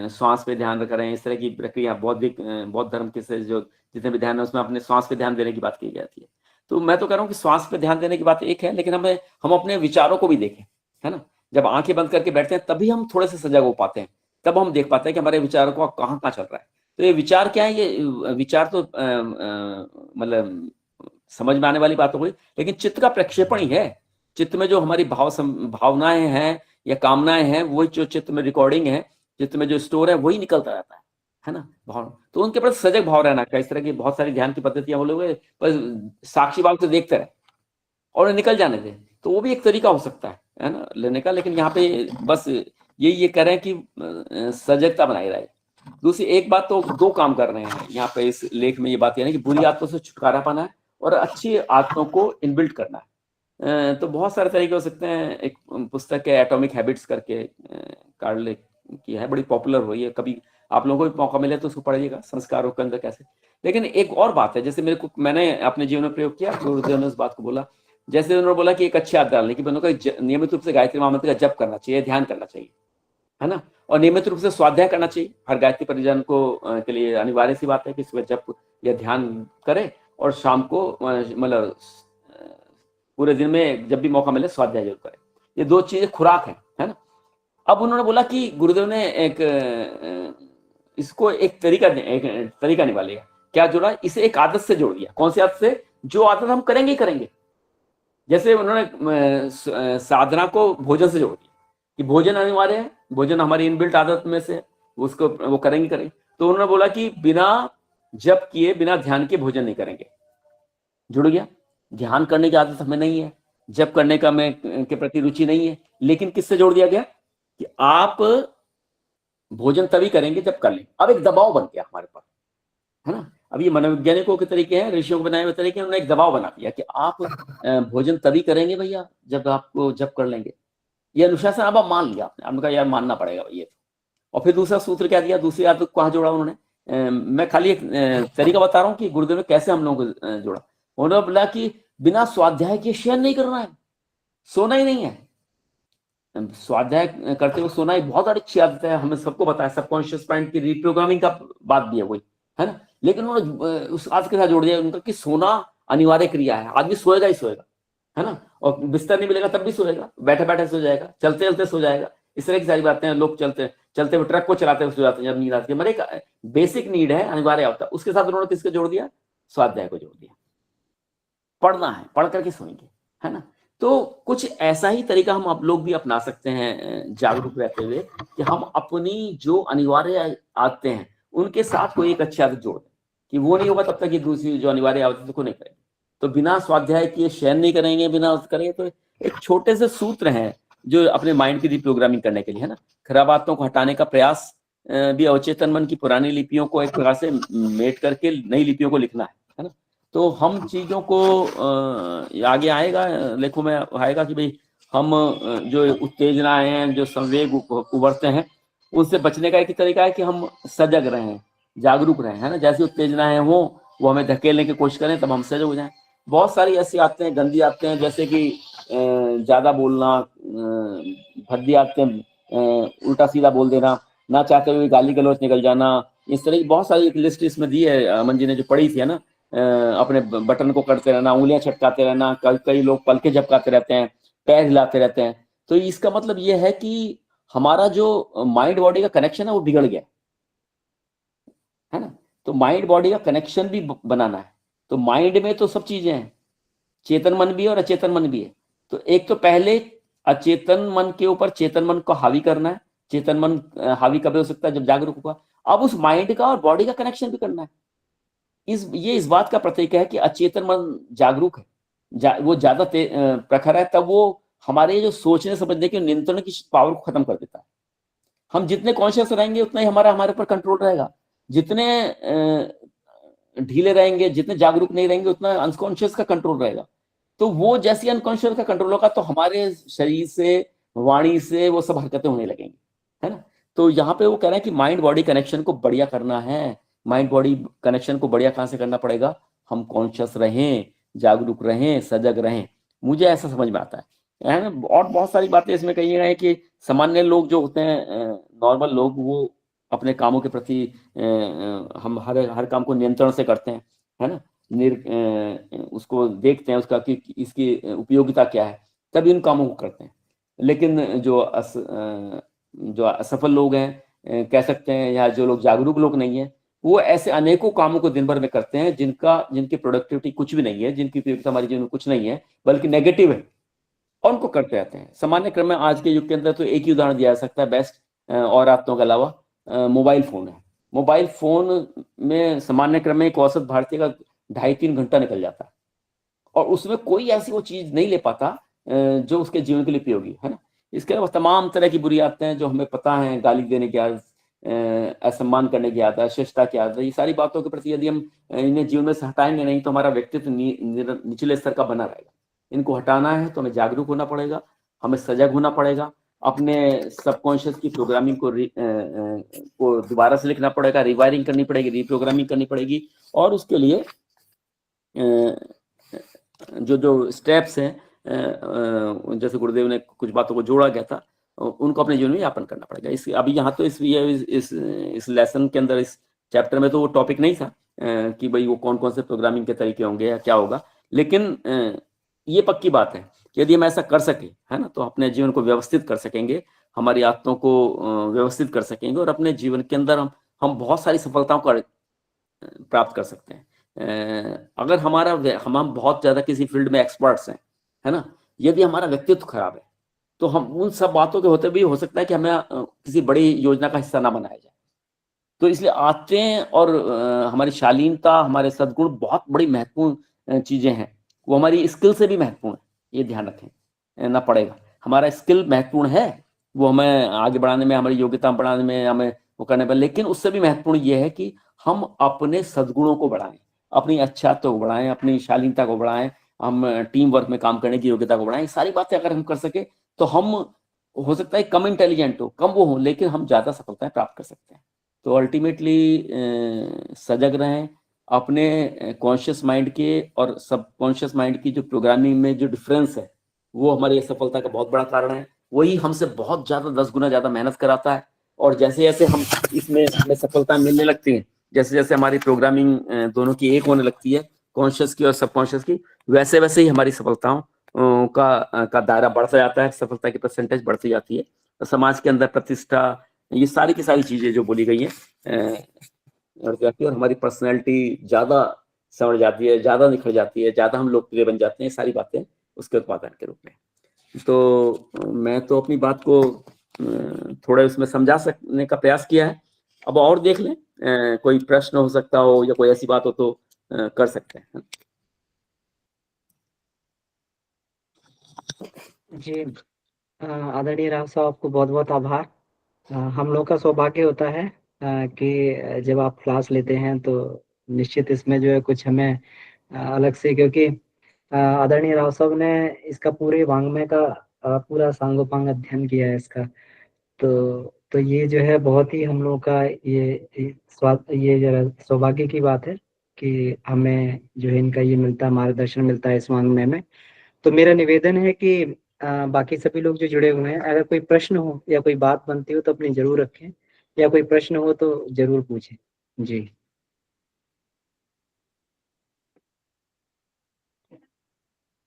श्वास पे ध्यान करें, इस तरह की प्रक्रिया बौद्ध धर्म के से जो जितने भी ध्यान है उसमें अपने श्वास पे ध्यान देने की बात की जाती है। तो मैं तो कह रहा हूँ कि श्वास पे ध्यान देने की बात एक है, लेकिन हम अपने विचारों को भी देखें, है ना। जब आंखें बंद करके बैठते हैं तभी हम थोड़े से सजग हो पाते हैं, तब हम देख पाते हैं कि हमारे विचारों को कहाँ कहाँ चल रहा है। तो ये विचार क्या है? ये विचार तो मतलब समझ में आने वाली बात हो गई, लेकिन चित्त का प्रक्षेपण ही है। चित्त में जो हमारी भावनाएं हैं या कामनाएं हैं, वही जो चित्त में रिकॉर्डिंग है, चित्त में जो स्टोर है, वही निकलता रहता है ना, भाव। तो उनके प्रति सजग भाव रहना का, इस तरह की बहुत सारी ध्यान की पद्धतियां बोलोगे, बस साक्षी भाव से देखते रहे और निकल जाने दें, तो वो भी एक तरीका हो सकता है ना लेने का। लेकिन यहाँ पे बस ये कह रहे हैं कि सजगता बनाई रहे। दूसरी एक बात, तो 2 काम कर रहे हैं यहाँ पे इस लेख में, ये बात है कि बुरी आदतों से छुटकारा पाना है और अच्छी आदतों को इनबिल्ट करना है। तो बहुत सारे तरीके हो सकते हैं। एक पुस्तक है एटॉमिक हैबिट्स करके, कार्ल की है, बड़ी पॉपुलर हुई है, कभी आप लोगों को भी मौका मिले तो उसको पढ़िएगा, संस्कारों के अंदर कैसे। लेकिन एक और बात है, जैसे मैंने अपने जीवन में प्रयोग किया, गुरुदेव ने उस बात को बोला, जैसे उन्होंने बोला कि एक अच्छी आदत डालने की, बंदों का नियमित रूप से गायत्री महामंत्र का जप करना चाहिए, ध्यान करना चाहिए, है ना, और नियमित रूप से स्वाध्याय करना चाहिए। हर गायत्री परिजन को के लिए अनिवार्य सी बात है कि सुबह जप या ध्यान करे, और शाम को मतलब पूरे दिन में जब भी मौका मिले स्वाध्याय जरूर करे। ये 2 चीजें खुराक है ना। अब उन्होंने बोला कि गुरुदेव ने इसको एक तरीका निकाल लिया। क्या जोड़ा? इसे एक आदत से जोड़ दिया। कौन सी आदत से? जो आदत हम करेंगे ही करेंगे। जैसे उन्होंने साधना को भोजन से जोड़ दिया कि भोजन अनिवार्य है, भोजन हमारी इनबिल्ट आदत में से, उसको वो करेंगे। तो उन्होंने बोला कि बिना जप किए, बिना ध्यान के भोजन नहीं करेंगे। जुड़ गया। ध्यान करने की आदत हमें नहीं है, जप करने का हमें के प्रति रुचि नहीं है, लेकिन किससे जोड़ दिया गया कि आप भोजन तभी करेंगे जब कर लें। अब एक दबाव बन गया हमारे पास, है ना। अब ये मनोवैज्ञानिकों के तरीके हैं, ऋषियों को बनाए हुए तरीके, उन्होंने एक दबाव बना दिया कि आप भोजन तभी करेंगे भैया जब आपको जप कर लेंगे। ये अनुशासन अब आप मान लिया आपने कहा यार मानना पड़ेगा ये। और फिर दूसरा सूत्र क्या दिया, दूसरी आदत कहाँ जोड़ा उन्होंने? मैं खाली एक तरीका बता रहा हूँ कि गुरुदेव ने कैसे हम लोगों को जोड़ा। उन्होंने बोला कि बिना स्वाध्याय के शयन नहीं करना है, सोना ही नहीं है। स्वाध्याय करते हुए सोना एक बहुत अच्छी आदत है, हमें सबको पता है, सबकॉन्शियस माइंड की रीप्रोग्रामिंग का बात भी है वही, है ना। लेकिन उन्होंने उस आदत के साथ जोड़ दिया उनका कि सोना अनिवार्य क्रिया है, आदमी सोएगा ही सोएगा, है ना। और बिस्तर नहीं मिलेगा तब भी सोएगा, बैठे बैठे सो जाएगा, चलते चलते सो जाएगा, इस तरह की सारी बातें हैं। लोग चलते चलते हुए ट्रक को चलाते हुए सो जाते हैं जब नींद आती है। मतलब एक बेसिक नीड है, अनिवार्य होता है। उसके साथ उन्होंने किसको जोड़ दिया? स्वाध्याय को जोड़ दिया। पढ़ना है, पढ़ करके सोएंगे, है ना। तो कुछ ऐसा ही तरीका हम आप लोग भी अपना सकते हैं जागरूक रहते हुए, कि हम अपनी जो अनिवार्य आदतें हैं उनके साथ कोई एक अच्छी आदत जोड़ दें, कि वो नहीं होगा तब तक ये दूसरी जो अनिवार्य आदत को नहीं करेंगे। तो बिना स्वाध्याय किए शयन नहीं करेंगे, बिना करेंगे। तो एक छोटे से सूत्र हैं जो अपने माइंड की रिप्रोग्रामिंग करने के लिए, है ना। खराब आदतों को हटाने का प्रयास भी अवचेतन मन की पुरानी लिपियों को एक प्रकार से मेट करके नई लिपियों को लिखना है ना। तो हम चीजों को आगे आएगा लेखों में आएगा कि भाई हम जो उत्तेजनाएं हैं, जो संवेग उभरते हैं, उनसे बचने का एक ही तरीका है कि हम सजग रहें, जागरूक रहें, है ना। जैसी उत्तेजनाएं हो वो हमें धकेलने की कोशिश करें, तब हम सजग हो जाएं। बहुत सारी ऐसी आदतें, गंदी आदतें हैं, जैसे कि ज्यादा बोलना, भद्दी आदतें, उल्टा सीधा बोल देना, ना चाहते हुए गाली गलौज निकल जाना, इस तरह की बहुत सारी एक लिस्ट इसमें दी है अमन जी ने जो पढ़ी थी, है ना। अपने बटन को करते रहना, उंगलियां छटकाते रहना, कई लोग पलके झपकाते रहते हैं, पैर हिलाते रहते हैं। तो इसका मतलब ये है कि हमारा जो माइंड बॉडी का कनेक्शन है वो बिगड़ गया है ना। तो माइंड बॉडी का कनेक्शन भी बनाना है। तो माइंड में तो सब चीजें हैं, चेतन मन भी है और अचेतन मन भी है। तो एक तो पहले अचेतन मन के ऊपर चेतन मन को हावी करना है। चेतन मन हावी कब हो सकता है? जब जागरूक होगा। अब उस माइंड का और बॉडी का कनेक्शन भी करना है। ये इस बात का प्रतीक है कि अचेतन मन जागरूक है, वो ज्यादा प्रखर है, तब वो हमारे जो सोचने समझने के नियंत्रण की पावर को खत्म कर देता है। हम जितने कॉन्शियस रहेंगे उतना ही हमारे ऊपर कंट्रोल रहेगा। जितने ढीले रहेंगे, जितने जागरूक नहीं रहेंगे, उतना अनकॉन्शियस का कंट्रोल रहेगा। तो वो जैसी अनकॉन्शियस का कंट्रोल होगा तो हमारे शरीर से, वाणी से वो सब हरकतें होने लगेंगी, है ना। तो यहाँ पे वो कह रहे हैं कि माइंड बॉडी कनेक्शन को बढ़िया करना है। माइंड बॉडी कनेक्शन को बढ़िया कहाँ से करना पड़ेगा? हम कॉन्शियस रहें, जागरूक रहें, सजग रहें। मुझे ऐसा समझ में आता है ना। और बहुत सारी बातें इसमें कही गई है कि सामान्य लोग जो होते हैं, नॉर्मल लोग, वो अपने कामों के प्रति हम हर काम को नियंत्रण से करते हैं, है ना। उसको देखते हैं उसका कि इसकी उपयोगिता क्या है, तभी उन कामों को करते हैं। लेकिन जो असफल लोग हैं, कह सकते हैं, या जो लोग जागरूक लोग नहीं है, वो ऐसे अनेकों कामों को दिन भर में करते हैं जिनकी प्रोडक्टिविटी कुछ भी नहीं है, जिनकी उपयोगिता हमारे जीवन में कुछ नहीं है, बल्कि नेगेटिव है, और उनको करते रहते हैं। सामान्य क्रम में आज के युग के अंदर तो एक ही उदाहरण दिया जा सकता है बेस्ट, और आदतों के अलावा मोबाइल फोन है। मोबाइल फोन में सामान्य क्रम में एक औसत भारतीय का 2.5-3 घंटा निकल जाता है, और उसमें कोई ऐसी वो चीज नहीं ले पाता जो उसके जीवन के लिए उपयोगी है ना। इसके अलावा तमाम तरह की बुरी आदतें हैं जो हमें पता है, गाली देने की आदत, असम्मान करने की आदत, शिष्टता की आदत, ये सारी बातों के प्रति यदि हम इन्हें जीवन में से हटाएंगे नहीं तो हमारा व्यक्तित्व निचले स्तर का बना रहेगा। इनको हटाना है तो हमें जागरूक होना पड़ेगा, हमें सजग होना पड़ेगा, अपने सबकॉन्शियस की प्रोग्रामिंग को दोबारा से लिखना पड़ेगा, रिवायरिंग करनी पड़ेगी, रिप्रोग्रामिंग करनी पड़ेगी। और उसके लिए जो स्टेप्स हैं, जैसे गुरुदेव ने कुछ बातों को जोड़ा गया था, उनको अपने जीवन में यापन करना पड़ेगा। अभी यहाँ तो इस लेसन के अंदर, इस चैप्टर में तो वो टॉपिक नहीं था कि भाई वो कौन कौन से प्रोग्रामिंग के तरीके होंगे या क्या होगा। लेकिन ये पक्की बात है कि यदि हम ऐसा कर सके, है ना, तो अपने जीवन को व्यवस्थित कर सकेंगे, हमारी आदतों को व्यवस्थित कर सकेंगे, और अपने जीवन के अंदर हम बहुत सारी सफलताओं को प्राप्त कर सकते हैं। अगर हम बहुत ज्यादा किसी फील्ड में एक्सपर्ट्स हैं, है ना, यदि हमारा व्यक्तित्व खराब है तो हम उन सब बातों के होते भी हो सकता है कि हमें किसी बड़ी योजना का हिस्सा ना बनाया जाए। तो इसलिए आदतें और हमारी शालीनता, हमारे सद्गुण बहुत बड़ी महत्वपूर्ण चीजें हैं। वो हमारी स्किल से भी महत्वपूर्ण है, ये ध्यान रखें ना पड़ेगा। हमारा स्किल महत्वपूर्ण है, वो हमें आगे बढ़ाने में, हमारी योग्यता बढ़ाने में, हमें वो करने पर, लेकिन उससे भी महत्वपूर्ण ये है कि हम अपने सद्गुणों को बढ़ाएं, अपनी अच्छाइयों को बढ़ाएं, अपनी शालीनता को बढ़ाएं, हम टीम वर्क में काम करने की योग्यता को बढ़ाएं। सारी बातें अगर हम कर सके तो हम, हो सकता है कम इंटेलिजेंट हो, कम वो हो, लेकिन हम ज्यादा सफलताएं प्राप्त कर सकते हैं। तो अल्टीमेटली सजग रहें, अपने कॉन्शियस माइंड के और सबकॉन्शियस माइंड की जो प्रोग्रामिंग में जो डिफरेंस है, वो हमारी असफलता का बहुत बड़ा कारण है। वही हमसे बहुत ज्यादा 10 गुना ज्यादा मेहनत कराता है, और जैसे जैसे हम इसमें हमें सफलता मिलने लगती है, जैसे जैसे हमारी प्रोग्रामिंग दोनों की एक होने लगती है, कॉन्शियस की और सबकॉन्शियस की, वैसे वैसे ही हमारी सफलताओं का दायरा बढ़ता जाता है, सफलता की परसेंटेज बढ़ती जाती है। समाज के अंदर प्रतिष्ठा, ये सारी की सारी चीजें जो बोली गई हैं और हमारी पर्सनैलिटी ज्यादा संवर जाती है, ज्यादा निखर जाती है, ज्यादा हम लोकप्रिय बन जाते हैं, सारी बातें उसके उत्पादन के रूप में। तो मैं तो अपनी बात को थोड़ा उसमें समझा सकने का प्रयास किया है। अब और देख लें, कोई प्रश्न हो सकता हो या कोई ऐसी बात हो तो कर सकते हैं। जी, आदरणीय राव साहब, आपको बहुत बहुत आभार। हम लोग का सौभाग्य होता है कि जब आप क्लास लेते हैं तो निश्चित इसमें जो है कुछ हमें अलग से, क्योंकि आदरणीय राव साहब ने इसका पूरे वाङ्मय का पूरा सांगोपांग अध्ययन किया है इसका। तो ये जो है बहुत ही हम लोग का ये जो है सौभाग्य की बात है कि हमें जो है इनका ये मिलता है, मार्गदर्शन मिलता है इस वाङ्मय में। तो मेरा निवेदन है कि बाकी सभी लोग जो जुड़े हुए हैं, अगर कोई प्रश्न हो या कोई बात बनती हो तो अपनी जरूर रखें, या कोई प्रश्न हो तो जरूर पूछें। जी।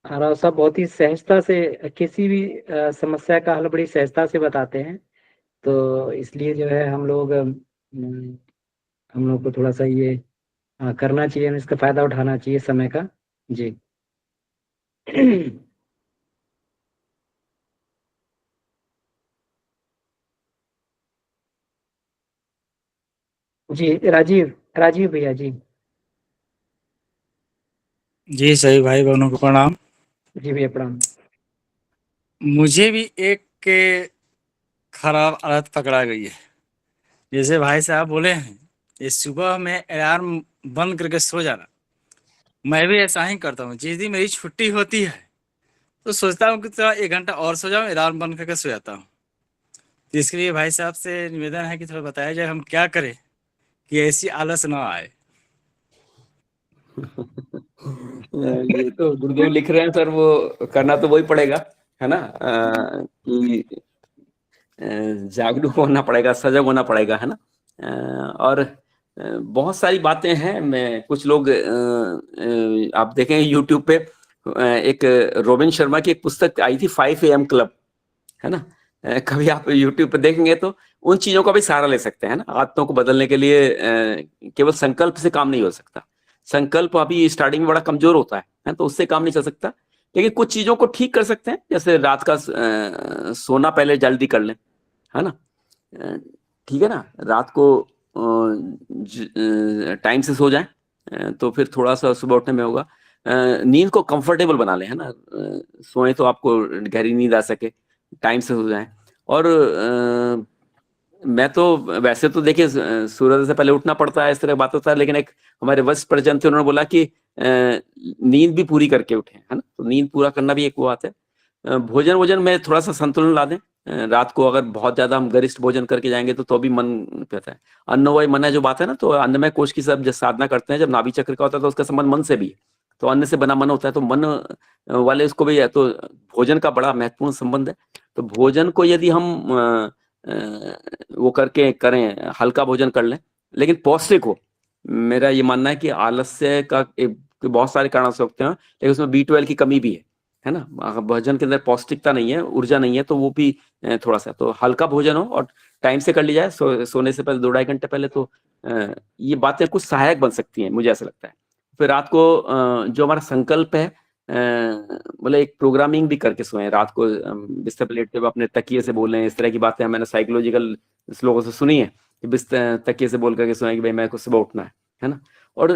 राव साहब बहुत ही सहजता से किसी भी समस्या का हल बड़ी सहजता से बताते हैं, तो इसलिए जो है हम लोग को थोड़ा सा ये करना चाहिए, हमें इसका फायदा उठाना चाहिए समय का। जी। जी, राजीव राजीव भैया जी। जी सही भाई बहनों को प्रणाम। जी भैया प्रणाम। मुझे भी एक के खराब आदत पकड़ा गई है। जैसे भाई साहब बोले हैं, ये सुबह में अलार्म बंद करके सो जाना, मैं भी ऐसा ही करता हूँ। जिस दिन मेरी छुट्टी होती है तो सोचता हूँ कि थोड़ा 1 घंटा और सो जाऊँ, अलार्म बंद करके सो जाता हूँ। तो इसके लिए भाई साहब से निवेदन है कि थोड़ा बताया जाए हम क्या करें कि ऐसी आलस ना आए। ये तो गुरुदेव लिख रहे हैं सर, वो करना तो वही पड़ेगा, है ना, कि जागरूक होना पड़ेगा, सजग होना पड़ेगा, है ना। और बहुत सारी बातें हैं। मैं कुछ लोग आप देखें यूट्यूब पे एक रोबिन शर्मा की एक पुस्तक आई थी 5 AM क्लब, है ना। कभी आप यूट्यूब पे देखेंगे तो उन चीजों का भी सहारा ले सकते हैं ना। आदतों को बदलने के लिए केवल संकल्प से काम नहीं हो सकता। संकल्प अभी स्टार्टिंग में बड़ा कमजोर होता है, तो उससे काम नहीं चल सकता। लेकिन कुछ चीजों को ठीक कर सकते हैं, जैसे रात का सोना पहले जल्दी कर लें, है ना। ठीक है ना, रात को टाइम से सो जाएं, तो फिर थोड़ा सा सुबह उठने में होगा। नींद को कंफर्टेबल बना लें, है ना। सोए तो आपको गहरी नींद आ सके, टाइम से हो जाए। और मैं तो वैसे तो देखिए सूर्योदय से पहले उठना पड़ता है, इस तरह बात होता है, लेकिन एक हमारे वरिष्ठ परिजन थे, उन्होंने बोला कि नींद भी पूरी करके उठे, है ना। तो नींद पूरा करना भी एक वो बात है। भोजन वोजन में थोड़ा सा संतुलन ला दें। रात को अगर बहुत ज्यादा हम गरिष्ठ भोजन करके जाएंगे तो भी मन कहता है। अन्न वही मन है जो बात है ना, तो अन्नमय कोश की सब जब साधना करते हैं, जब नाभि चक्र का होता है तो उसका संबंध मन से भी है। तो अन्न से बना मन होता है, तो मन वाले उसको भी है, तो भोजन का बड़ा महत्वपूर्ण संबंध है। तो भोजन को यदि हम वो करके करें, हल्का भोजन कर लें लेकिन पौष्टिक हो। मेरा ये मानना है कि आलस्य का बहुत सारे कारण हो सकते हैं, लेकिन उसमें B12 की कमी भी है ना। अगर भोजन के अंदर पौष्टिकता नहीं है, ऊर्जा नहीं है, तो वो भी थोड़ा सा, तो हल्का भोजन हो और टाइम से कर ली जाए, सोने से पहले 2-2.5 घंटे पहले, तो ये बातें कुछ सहायक बन सकती हैं, मुझे ऐसा लगता है। फिर रात को जो हमारा संकल्प है, मतलब एक प्रोग्रामिंग भी करके सोए रात को। बिस्तर पर लेटते हुए अपने तकिए से बोलें, इस तरह की बातें मैंने साइकोलॉजिकल लोगों से सुनी है कि बिस्तर तकिए से बोल करके सोए कि भाई मेरे को सुबह उठना है ना। और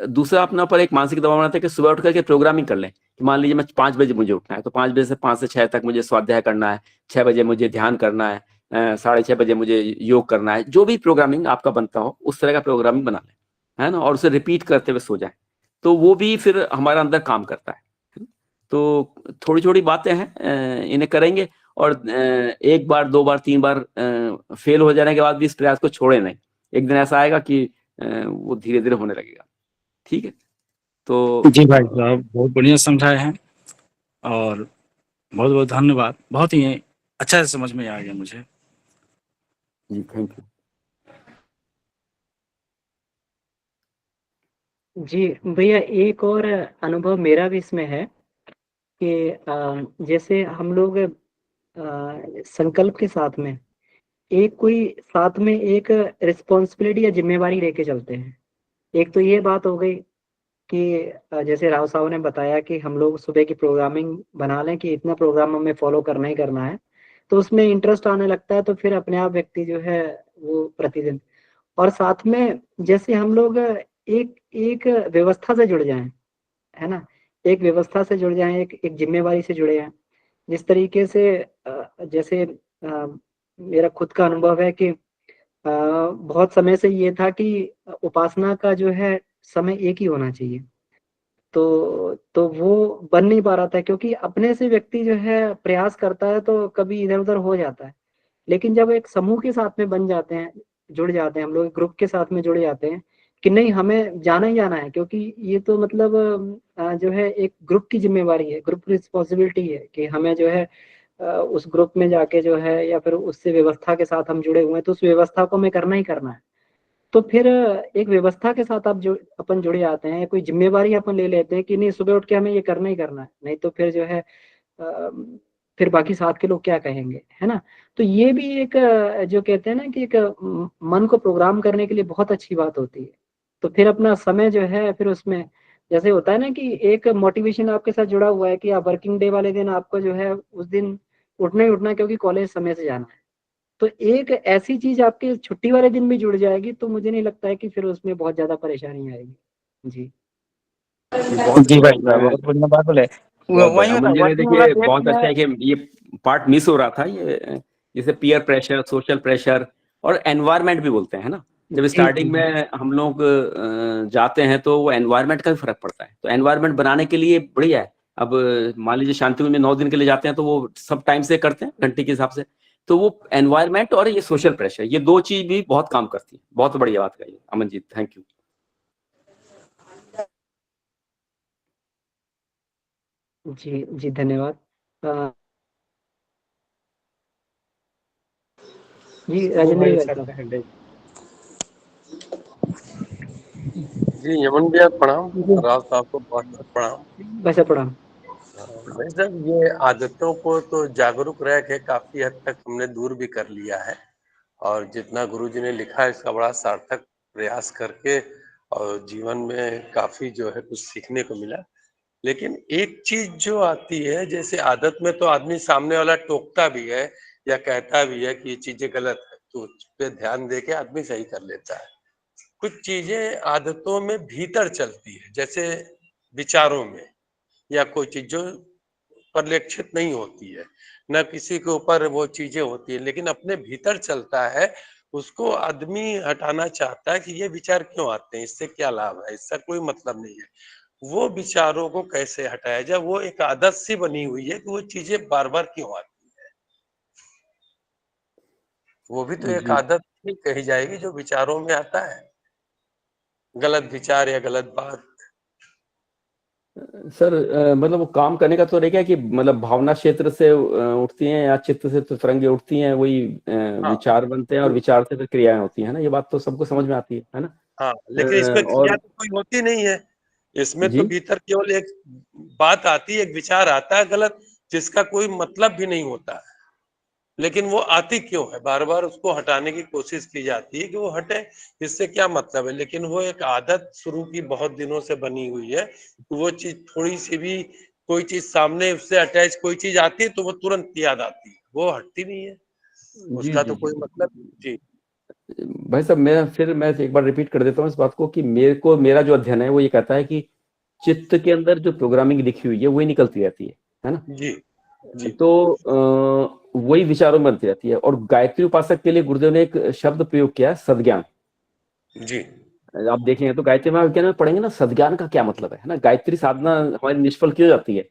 दूसरा अपना पर एक मानसिक दबाव बनाते हैं कि सुबह उठ करके प्रोग्रामिंग कर लें कि मान लीजिए मैं 5 बजे मुझे उठना है, तो 5 बजे से 5 से 6 तक मुझे स्वाध्याय करना है, 6 बजे मुझे ध्यान करना है, 6:30 बजे मुझे योग करना है। जो भी प्रोग्रामिंग आपका बनता हो उस तरह का प्रोग्रामिंग बना लें, है ना, और उसे रिपीट करते हुए सो जाए, तो वो भी फिर हमारे अंदर काम करता है। तो थोड़ी छोटी बातें हैं, इन्हें करेंगे, और 1 बार 2 बार 3 बार फेल हो जाने के बाद भी इस प्रयास को छोड़े नहीं। एक दिन ऐसा आएगा कि वो धीरे धीरे होने लगेगा। ठीक है, तो जी भाई साहब बहुत बढ़िया समझाए हैं और बहुत बहुत धन्यवाद। बहुत ही अच्छा से समझ में आ गया मुझे। जी थैंक यू। जी भैया, एक और अनुभव मेरा भी इसमें है कि जैसे हम लोग संकल्प के साथ में एक कोई साथ में एक रिस्पॉन्सिबिलिटी या जिम्मेवारी लेके चलते हैं। एक तो ये बात हो गई कि जैसे राव साहब ने बताया कि हम लोग सुबह की प्रोग्रामिंग बना लें कि इतना प्रोग्राम हमें फॉलो करना ही करना है, तो उसमें इंटरेस्ट आने लगता है, तो फिर अपने आप व्यक्ति जो है वो प्रतिदिन, और साथ में जैसे हम लोग एक एक व्यवस्था से जुड़ जाएं, है ना, एक व्यवस्था से जुड़ जाएं, एक जिम्मेवारी से जुड़े हैं। जिस तरीके से जैसे मेरा खुद का अनुभव है कि बहुत समय से ये था कि उपासना का जो है समय एक ही होना चाहिए, तो वो बन नहीं पा रहा था, क्योंकि अपने से व्यक्ति जो है प्रयास करता है तो कभी इधर उधर हो जाता है। लेकिन जब एक समूह के साथ में बन जाते हैं, जुड़ जाते हैं, हम लोग ग्रुप के साथ में जुड़ जाते हैं कि नहीं हमें जाना ही जाना है, क्योंकि ये तो मतलब जो है एक ग्रुप की जिम्मेवारी है, ग्रुप रिस्पॉन्सिबिलिटी है कि हमें जो है उस ग्रुप में जाके जो है या फिर उससे व्यवस्था के साथ हम जुड़े हुए हैं, तो उस व्यवस्था को हमें करना ही करना है। तो फिर एक व्यवस्था के साथ आप जो अपन जुड़े आते हैं, कोई जिम्मेवारी अपन ले लेते हैं कि नहीं सुबह उठ के हमें ये करना ही करना है, नहीं तो फिर जो है फिर बाकी साथ के लोग क्या कहेंगे, है ना। तो ये भी एक जो कहते हैं ना कि एक मन को प्रोग्राम करने के लिए बहुत अच्छी बात होती है। तो फिर अपना समय जो है फिर उसमें जैसे होता है ना कि एक मोटिवेशन आपके साथ जुड़ा हुआ है कि आप वर्किंग डे वाले दिन आपको जो है उस दिन उठना ही उठना है, क्योंकि कॉलेज समय से जाना है। तो एक ऐसी चीज आपके छुट्टी वाले दिन भी जुड़ जाएगी, तो मुझे नहीं लगता है कि फिर उसमें बहुत ज्यादा परेशानी आएगी। जी बहुत जी भाई साहब, मैं- बहुत बढ़िया बात बोले। बहुत वही बढ़िया होता अमन जी ने, वर्किंग वाला देखिए डेट बहुत अच्छा है कि ये पार्ट मिस हो रहा था, ये जैसे पीयर प्रेशर, सोशल प्रेशर और एनवायरनमेंट भी बोलते हैं ना। जब जी स्टार्टिंग में हम लोग जाते हैं तो वो एनवायरनमेंट का भी फर्क पड़ता है, तो एनवायरनमेंट बनाने के लिए बढ़िया है। अब मान लीजिए शांतिवन में 9 दिन के लिए जाते हैं तो वो सब टाइम से करते हैं घंटे के हिसाब से, तो वो एनवायरनमेंट और ये सोशल प्रेशर, ये दो चीज भी बहुत काम करती है। बहुत बढ़िया बात कही अमन जी, थैंक यू। जी जी धन्यवाद। जी राजेंद्र भाई साहब। जी यमन भैया प्रणाम, राव साहब को बहुत बहुत प्रणाम। वैसे प्रणाम। भाई साहब ये आदतों को तो जागरूक रह के काफी हद तक हमने दूर भी कर लिया है, और जितना गुरु जी ने लिखा है इसका बड़ा सार्थक प्रयास करके और जीवन में काफी जो है कुछ सीखने को मिला। लेकिन एक चीज जो आती है, जैसे आदत में तो आदमी सामने वाला टोकता भी है या कहता भी है कि ये चीजें गलत है, तो उस पे ध्यान दे के आदमी सही कर लेता है। कुछ चीजें आदतों में भीतर चलती है, जैसे विचारों में, या कोई चीज जो परिलक्षित नहीं होती है, न किसी के ऊपर वो चीजें होती है, लेकिन अपने भीतर चलता है। उसको आदमी हटाना चाहता है कि ये विचार क्यों आते हैं, इससे क्या लाभ है, इसका कोई मतलब नहीं है। वो विचारों को कैसे हटाया जाए, वो एक आदत सी बनी हुई है कि वो चीजें बार बार क्यों आती है। वो भी तो एक जी आदत ही कही जाएगी जो विचारों में आता है, गलत विचार या गलत बात। सर, मतलब वो काम करने का तो रहेगा कि मतलब भावना क्षेत्र से उठती हैं या चित्त से तो तरंगे उठती हैं, वही हाँ विचार बनते हैं और विचार से फिर क्रियाएं होती हैं ना। ये बात तो सबको समझ में आती है ना। हाँ, लेकिन इसमें क्रिया और तो कोई होती नहीं है। इसमें तो जी भीतर केवल एक बात आती है, एक विचार आता है गलत, जिसका कोई मतलब भी नहीं होता है। लेकिन वो आती क्यों है, बार बार उसको हटाने की कोशिश की जाती है कि वो हटे, इससे क्या मतलब है। लेकिन वो एक आदत शुरू की बहुत दिनों से बनी हुई है, वो चीज थोड़ी सी भी कोई चीज सामने उससे अटैच कोई चीज आती है तो वो तुरंत याद आती है, वो हटती नहीं है, जी उसका जी तो जी कोई मतलब। जी भाई साहब, मैं एक बार रिपीट कर देता हूँ इस बात को कि मेरा जो अध्ययन है वो ये कहता है कि चित्त के अंदर जो प्रोग्रामिंग लिखी हुई है वही निकलती रहती है ना। जी जी तो वही विचारों में बनती रहती है। और गायत्री उपासक के लिए गुरुदेव ने एक शब्द प्रयोग किया है, सद्ज्ञान। जी आप देखेंगे तो गायत्री महाविज्ञान में पढ़ेंगे ना, सद्ज्ञान का क्या मतलब है ना। गायत्री साधना हमारी निष्फल क्यों जाती है।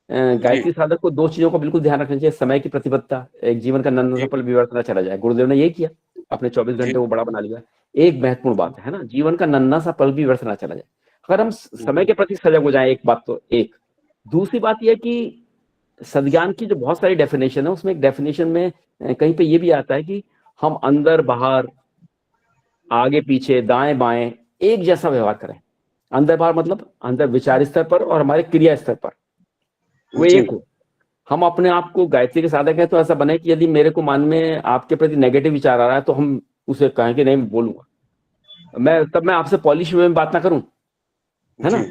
जी गायत्री साधक को दो चीजों का बिल्कुल ध्यान रखना चाहिए, समय की प्रतिबद्धता, एक जीवन का नन्हा सा जी पल भी व्यर्थ ना चला जाए। गुरुदेव ने यही किया, अपने 24 जी घंटे को बड़ा बना लिया। एक महत्वपूर्ण बात है ना, जीवन का नन्हा सा पल भी व्यर्थ ना चला जाए। अगर हम समय के प्रति सजग हो जाए, एक बात तो एक। दूसरी बात यह कि सद्ज्ञान की जो बहुत सारी डेफिनेशन है, उसमें एक डेफिनेशन में कहीं पे ये भी आता है कि हम अंदर बाहर, आगे पीछे, दाएं बाएं एक जैसा व्यवहार करें। अंदर बाहर मतलब अंदर विचार स्तर पर और हमारे क्रिया स्तर पर वो जी एक हो। हम अपने आप को गायत्री के साधक है तो ऐसा बने कि यदि मेरे को मन में आपके प्रति नेगेटिव विचार आ रहा है तो हम उसे कहें कि नहीं बोलूंगा, मैं आपसे पॉलिश में बात ना करूं, है ना।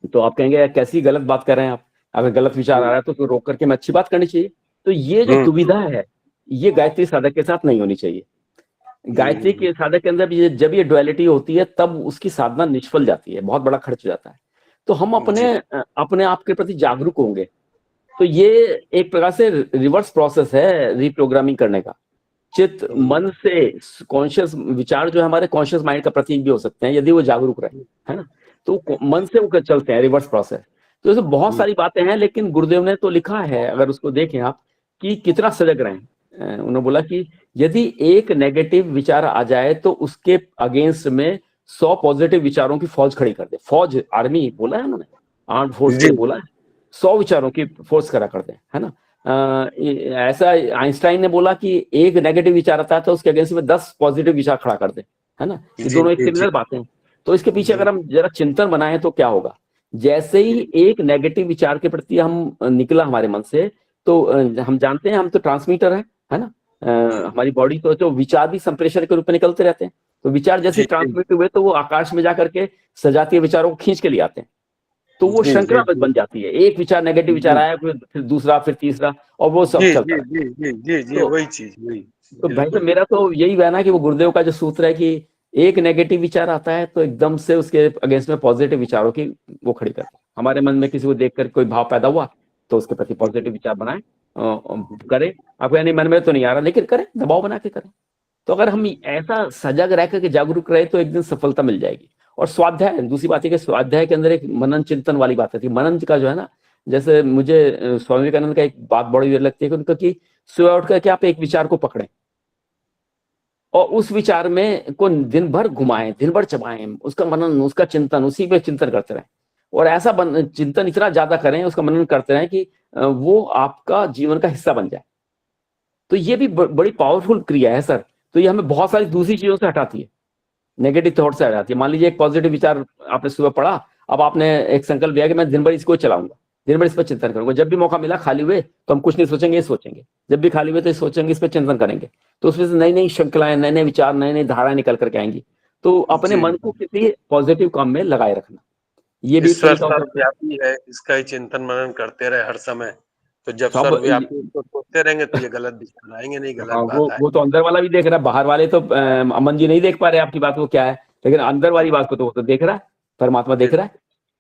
तो आप कहेंगे कैसी गलत बात कर रहे हैं आप, अगर गलत विचार आ रहा है तो रोक करके मैं अच्छी बात करनी चाहिए। तो ये जो दुविधा है ये गायत्री साधक के साथ नहीं होनी चाहिए। गायत्री के साधक के अंदर जब ये डुअलिटी होती है तब उसकी साधना निष्फल जाती है, बहुत बड़ा खर्च हो जाता है। तो हम अपने आप के प्रति जागरूक होंगे तो ये एक प्रकार से रिवर्स प्रोसेस है रिप्रोग्रामिंग करने का। चित्त मन से कॉन्शियस विचार जो है हमारे कॉन्शियस माइंड का प्रतीक भी हो सकते हैं यदि वो जागरूक रहे, है ना। तो मन से वो चलते हैं रिवर्स प्रोसेस। तो ऐसे बहुत सारी बातें हैं, लेकिन गुरुदेव ने तो लिखा है, अगर उसको देखें आप कि कितना सजग रहे हैं। उन्होंने बोला कि यदि एक नेगेटिव विचार आ जाए तो उसके अगेंस्ट में 100 पॉजिटिव विचारों की फौज खड़ी कर दे। फौज, आर्मी बोला है उन्होंने, आर्म्ड फोर्स के लिए बोला है, 100 विचारों की फोर्स करा कर दे, है ना। ऐसा आइंस्टाइन ने बोला कि एक नेगेटिव विचार आता है तो उसके अगेंस्ट में 10 पॉजिटिव विचार खड़ा कर दे, है ना। ये दोनों एक सिमिलर बातें हैं। तो इसके पीछे अगर हम जरा चिंतन बनाएं तो क्या होगा, जैसे ही एक नेगेटिव विचार के प्रति हम निकला हमारे मन से, तो हम जानते हैं हम तो ट्रांसमीटर है ना। हमारी बॉडी तो जो विचार भी संप्रेषण के रूप में निकलते रहते हैं, तो विचार जैसे ट्रांसमिट हुए तो वो आकाश में जाकर के सजातीय विचारों को खींच के लिए आते हैं। तो वो श्रृंखला बन जाती है, एक विचार नेगेटिव विचार आया, फिर दूसरा, फिर तीसरा, और वो सब चलता है। वही चीज तो भाई साहब मेरा तो यही कहना है कि वो गुरुदेव का जो सूत्र है कि एक नेगेटिव विचार आता है तो एकदम से उसके अगेंस्ट में पॉजिटिव विचारों की वो खड़ी करते हैं। हमारे मन में किसी को देखकर कोई भाव पैदा हुआ तो उसके प्रति पॉजिटिव विचार बनाए, करें। आपको यानी मन में तो नहीं आ रहा लेकिन करें, दबाव बना के करें। तो अगर हम ऐसा सजग रह करके जागरूक रहे तो एक दिन सफलता मिल जाएगी। और स्वाध्याय, दूसरी बात है कि स्वाध्याय के अंदर एक मनन चिंतन वाली बात है। मनन का जो है ना, जैसे मुझे स्वामी विवेकानंद का एक बात बड़ी लगती है कि उनका कि सुबह उठ करके आप एक विचार को पकड़ें और उस विचार में को दिन भर घुमाएं, दिन भर चबाएं, उसका मनन, उसका चिंतन, उसी पे चिंतन करते रहें। और ऐसा चिंतन इतना ज्यादा करें, उसका मनन करते रहें कि वो आपका जीवन का हिस्सा बन जाए। तो ये भी बड़ी पावरफुल क्रिया है सर। तो ये हमें बहुत सारी दूसरी चीजों से हटाती है, नेगेटिव थॉट से हटाती है। मान लीजिए एक पॉजिटिव विचार आपने सुबह पढ़ा, अब आपने एक संकल्प लिया कि मैं दिन भर इसको चलाऊंगा, दिन भर इस पर चिंतन करूंगा। जब भी मौका मिला खाली हुए तो हम कुछ नहीं सोचेंगे, ये सोचेंगे। जब भी खाली हुए तो सोचेंगे, इस पर चिंतन करेंगे। तो उसमें से नई नई श्रृंखलाएं, नए नए विचार, नई नई धाराएं निकल करके आएंगी। तो अपने मन को किसी पॉजिटिव काम में लगाए रखना, ये भी सर्वव्यापी है, इसका ही चिंतन मनन करते रहे हर समय। तो जब सर्वव्यापी इसको सोचते रहेंगे तो ये गलत विचार आएंगे नहीं, गलत बात वो तो अंदर वाला भी देख रहा है, बाहर वाले तो अमन जी नहीं देख पा रहे आपकी बात वो क्या है, लेकिन अंदर वाली बात को तो वो तो देख रहा है, परमात्मा देख रहा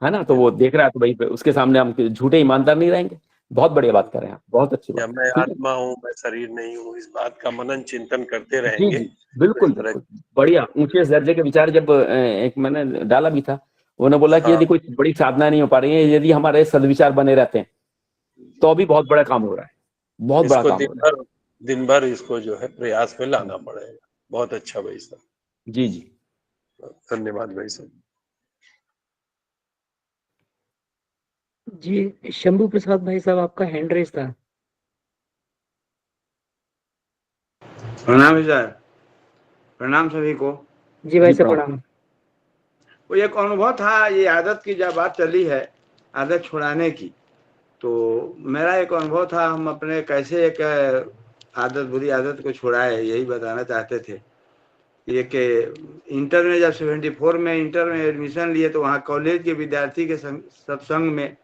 है ना। तो वो देख रहा है तो भाई उसके सामने हम झूठे ईमानदार नहीं रहेंगे। बहुत बढ़िया बात कर रहे हैं आप, बहुत अच्छी बात। मैं आत्मा हूँ, मैं शरीर नहीं हूँ, इस बात का मनन चिंतन करते रहेंगे। बिल्कुल बढ़िया, ऊंचे दर्जे के विचार। जब एक मैंने डाला भी था, उन्होंने बोला कि यदि कोई बड़ी साधना नहीं हो पा रही है, यदि हमारे सदविचार बने रहते हैं तो अभी बहुत बड़ा काम हो रहा है, बहुत बड़ा काम हो रहा है। दिन भर इसको जो है प्रयास में लाना पड़ेगा। बहुत अच्छा भाई साहब। जी, धन्यवाद भाई साहब। जी, शंभू प्रसाद भाई साहब, आपका हैंड रेस था। प्रणाम सर, प्रणाम सभी को। जी भाई साहब प्रणाम। वो एक अनुभव था, ये आदत की जब बात चली है आदत छुड़ाने की, तो मेरा एक अनुभव था। हम अपने कैसे एक आदत, बुरी आदत को छुड़ाए, यही बताना चाहते थे। ये कि इंटर में जब 74 में इंटर में एडमिशन लिए तो वहाँ कॉलेज के विद्यार्थी के सत्संग में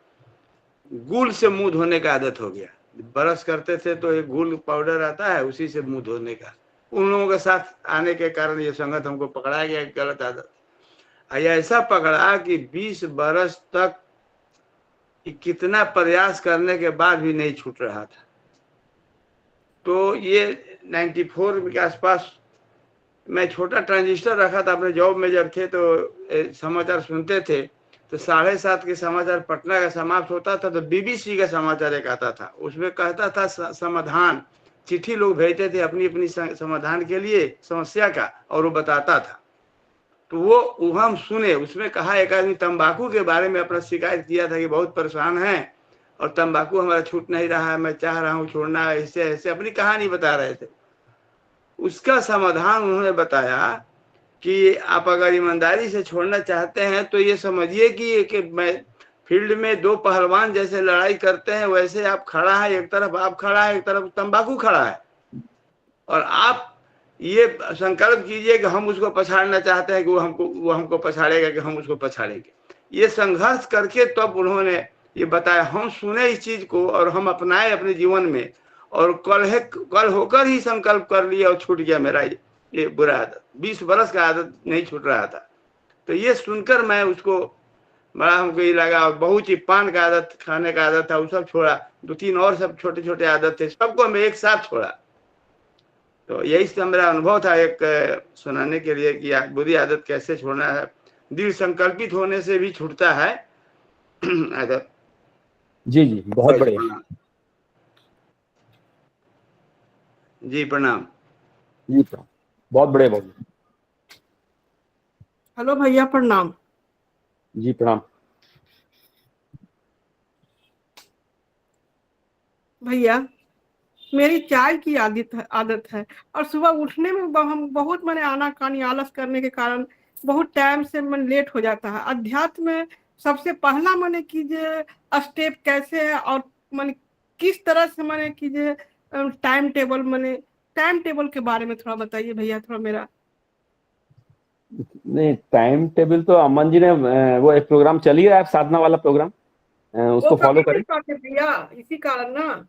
गुल से मुंह धोने का आदत हो गया। ब्रश करते थे तो एक गुल पाउडर आता है, उसी से मुंह धोने का। उन लोगों के साथ आने के कारण ये संगत हमको पकड़ा गया, गलत आदत। ऐसा पकड़ा कि 20 बरस तक कितना प्रयास करने के बाद भी नहीं छूट रहा था। तो ये 94 के आसपास मैं छोटा ट्रांजिस्टर रखा था अपने जॉब में जब थे, तो समाचार सुनते थे। तो 7:30 के समाचार पटना का समाप्त होता था तो BBC का समाचार एक आता था, उसमें कहता था समाधान। चिट्ठी लोग भेजते थे अपनी अपनी समाधान के लिए समस्या का, और वो बताता था। तो वो हम सुने, उसमें कहा एक आदमी तंबाकू के बारे में अपना शिकायत किया था कि बहुत परेशान है और तंबाकू हमारा छूट नहीं रहा है, मैं चाह रहा हूँ छोड़ना, ऐसे ऐसे अपनी कहानी बता रहे थे। उसका समाधान उन्होंने बताया कि आप अगर ईमानदारी से छोड़ना चाहते हैं तो ये समझिए कि मैं फील्ड में दो पहलवान जैसे लड़ाई करते हैं वैसे आप खड़ा है, एक तरफ आप खड़ा है, एक तरफ तंबाकू खड़ा है, और आप ये संकल्प कीजिए कि हम उसको पछाड़ना चाहते हैं कि वो हमको पछाड़ेगा कि हम उसको पछाड़ेंगे। ये संघर्ष करके तब उन्होंने ये बताया, हम सुने इस चीज को और हम अपनाए अपने जीवन में, और कल होकर ही संकल्प कर लिया और छूट गया मेरा ये बुरा आदत। 20 बरस का आदत नहीं छूट रहा था। तो ये सुनकर मैं उसको बड़ा हमको ये लगा, और बहुत ही पान का आदत, खाने का आदत था, वो सब छोड़ा। 2-3 और सब छोटे छोटे आदत थे, सबको मैं एक साथ छोड़ा। तो यही सब मेरा अनुभव था एक सुनाने के लिए कि बुरी आदत कैसे छोड़ना है। दिल संकल्पित होने से भी छूटता है आदत। जी जी, बहुत बढ़िया जी, प्रणाम। जी, प्रणाम, बहुत बढ़िया, बहुत बढ़िया। हेलो भैया, प्रणाम। जी प्रणाम। भैया, मेरी चाय की आदत है और सुबह उठने में हम बहुत मैंने आनाकानी आलस करने के कारण बहुत टाइम से मन लेट हो जाता है। अध्यात्म में सबसे पहला मैंने कीजिए स्टेप कैसे है और मैंने किस तरह से मैंने कीजिए टाइम टेबल के बारे में थोड़ा बताइए भैया, थोड़ा मेरा। नहीं, टाइम टेबल तो अमन जी ने वो एक प्रोग्राम चल ही रहा है, साधना वाला प्रोग्राम, उसको वो फॉलो कभी करें। नहीं करते भैया, इसी कारण ना।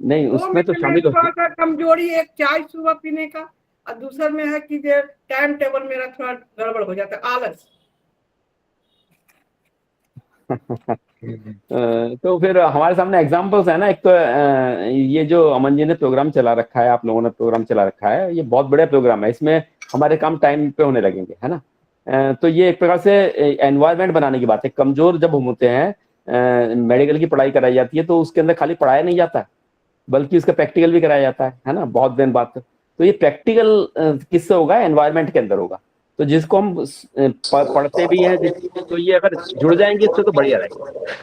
नहीं, दो उसमें में तो से मेरी शामिल थोड़ा होती सा कमजोरी, एक चाय सुबह पीने का, और दूसर में है कि जो टाइम टेबल मेरा थोड़ा गड़बड़ हो जाता है, आलस। तो फिर हमारे सामने एग्जांपल्स है ना। एक तो ये जो अमन जी ने प्रोग्राम चला रखा है, आप लोगों ने प्रोग्राम चला रखा है, ये बहुत बढ़िया प्रोग्राम है। इसमें हमारे काम टाइम पे होने लगेंगे, है ना। तो ये एक प्रकार से एनवायरनमेंट बनाने की बात है। कमजोर जब हम होते हैं, मेडिकल की पढ़ाई कराई जाती है तो उसके अंदर खाली पढ़ाया नहीं जाता है, बल्कि उसका प्रैक्टिकल भी कराया जाता है ना, बहुत दिन बाद। तो ये प्रैक्टिकल किससे होगा? एनवायरनमेंट के अंदर होगा। तो जिसको हम पढ़ते भी हैं, तो ये अगर जुड़ जाएंगे इससे तो बढ़िया रहेगा।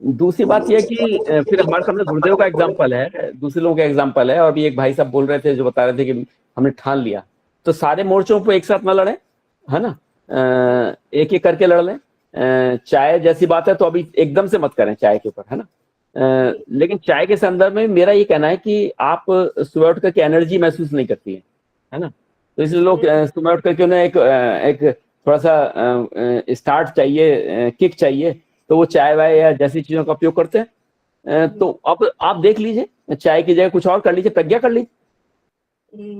दूसरी बात यह कि फिर हमारे सामने गुरुदेव का एग्जाम्पल है, दूसरे लोगों का एग्जाम्पल है, और भी एक भाई साहब बोल रहे थे जो बता रहे थे कि हमने ठान लिया, तो सारे मोर्चों पे एक साथ ना लड़े, है ना। एक एक करके लड़ लें। चाय जैसी बात है तो अभी एकदम से मत करें चाय के ऊपर, है ना। लेकिन चाय के संदर्भ में मेरा ये कहना है कि आप सुबह उठ करके एनर्जी महसूस नहीं करती है ना। तो इसलिए लोग सुबह उठ करके उन्हें एक थोड़ा सा स्टार्ट चाहिए, किक चाहिए, तो वो चाय वाय या जैसी चीजों का उपयोग करते हैं। तो अब आप देख लीजिए, चाय की जगह कुछ और कर लीजिए, प्रज्ञा कर लीजिए,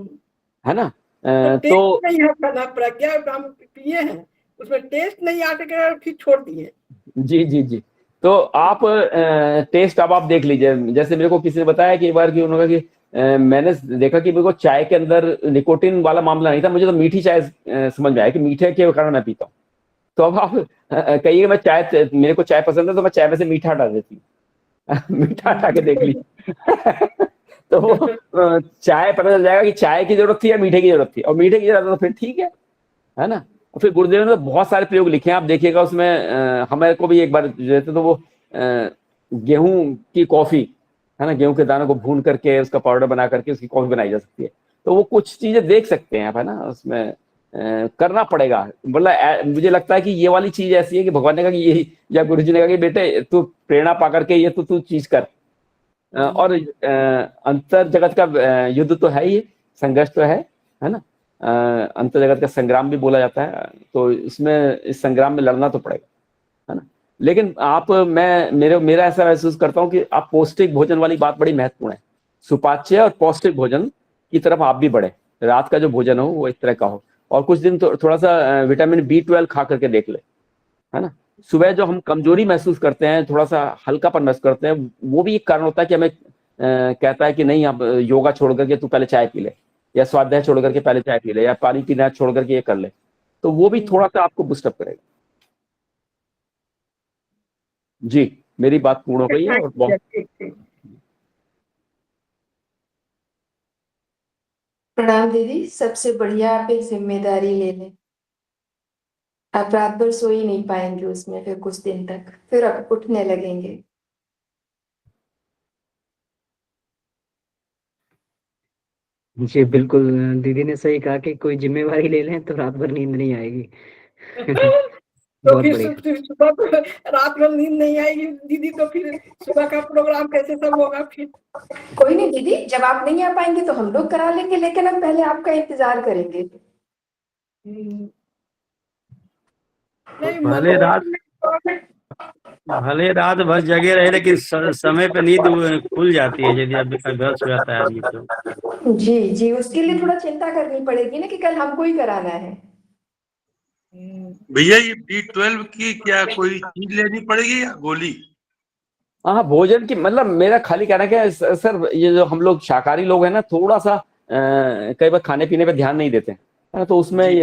है ना। तो तो टेस्ट नहीं है ना, प्रज्ञा हम पिए हैं, उसमें टेस्ट नहीं आते के फिर छोड़ दिए। जी जी जी, तो आप टेस्ट अब आप देख लीजिए। जैसे मेरे को किसी ने बताया कि एक बार कि उन्होंने कि मैंने देखा कि मेरे को चाय के अंदर निकोटिन वाला मामला नहीं था, मुझे तो मीठी चाय समझ में आया कि मीठे के कारण मैं पीता हूँ। तो अब आप कहिए मैं चाय, मेरे को चाय पसंद है तो मैं चाय में से मीठा हटा देती हूँ मीठा हटा के देख लीजिए तो वो चाय पता चल जाएगा कि चाय की जरूरत थी या मीठे की जरूरत थी, और मीठे की जरूरत तो फिर ठीक है ना। और फिर गुरुदेव ने तो बहुत सारे प्रयोग लिखे हैं, आप देखिएगा उसमें। हमारे को भी एक बार जो थे तो वो गेहूं की कॉफी, है ना, गेहूं के दानों को भून करके उसका पाउडर बना करके उसकी कॉफी बनाई जा सकती है। तो वो कुछ चीजें देख सकते हैं आप, है ना, उसमें करना पड़ेगा। मतलब मुझे लगता है कि ये वाली चीज ऐसी है कि भगवान ने कहा कि यही, या गुरु जी ने कहा कि बेटे तू प्रेरणा पा करके ये तो तू चीज कर। और अंतर जगत का युद्ध तो है ही, संघर्ष तो है ना। अंतर जगत का संग्राम भी बोला जाता है, तो इसमें इस संग्राम में लड़ना तो पड़ेगा, है ना। लेकिन मेरा ऐसा महसूस करता हूँ कि आप पौष्टिक भोजन वाली बात बड़ी महत्वपूर्ण है। सुपाच्य और पौष्टिक भोजन की तरफ आप भी बढ़े। रात का जो भोजन हो वो इस तरह का हो, और कुछ दिन तो थोड़ा सा विटामिन B12 खा करके देख ले, है ना। सुबह जो हम कमजोरी महसूस करते हैं, थोड़ा सा हल्कापन महसूस करते हैं, वो भी एक कारण होता है कि हमें कहता है कि नहीं, अब योगा छोड़ करके तू पहले चाय पी ले, या स्वाध्याय छोड़ करके पहले चाय पी ले, या पानी पीना छोड़ करके ये कर ले। तो वो भी थोड़ा सा आपको बुस्टअप करेगा। जी, मेरी बात पूर्ण हो गई है। और बहुत प्रणाम दीदी, सबसे बढ़िया आप एक जिम्मेदारी ले लें। आप रात भर सो ही नहीं पाएंगे उसमें, फिर कुछ दिन तक फिर आप उठने लगेंगे। जी बिल्कुल, दीदी ने सही कहा कि कोई जिम्मेवारी ले लें तो रात भर नींद नहीं आएगी तो बहुत फिर बढ़िया। सुबह को रात में नींद नहीं आएगी दीदी, तो फिर सुबह का प्रोग्राम कैसे सब होगा फिर? कोई नहीं दीदी, जब आप नहीं आ पाएंगे तो हम लोग करा लेंगे, लेकिन हम पहले आपका इंतजार करेंगे। नहीं भले रात भले रात भर जगे रहे, लेकिन समय पे नींद खुल जाती है यदि अभ्यस्त हो जाता है आदमी तो। जी जी, उसके लिए थोड़ा चिंता करनी पड़ेगी ना कि कल हमको ही कराना है। भैया ये B12 की क्या कोई चीज लेनी पड़ेगी या गोली? हाँ, भोजन की मतलब मेरा खाली कहना क्या है सर, ये जो हम लोग शाकाहारी लोग हैं ना, थोड़ा सा कई बार खाने पीने पे ध्यान नहीं देते हैं, तो उसमें जी।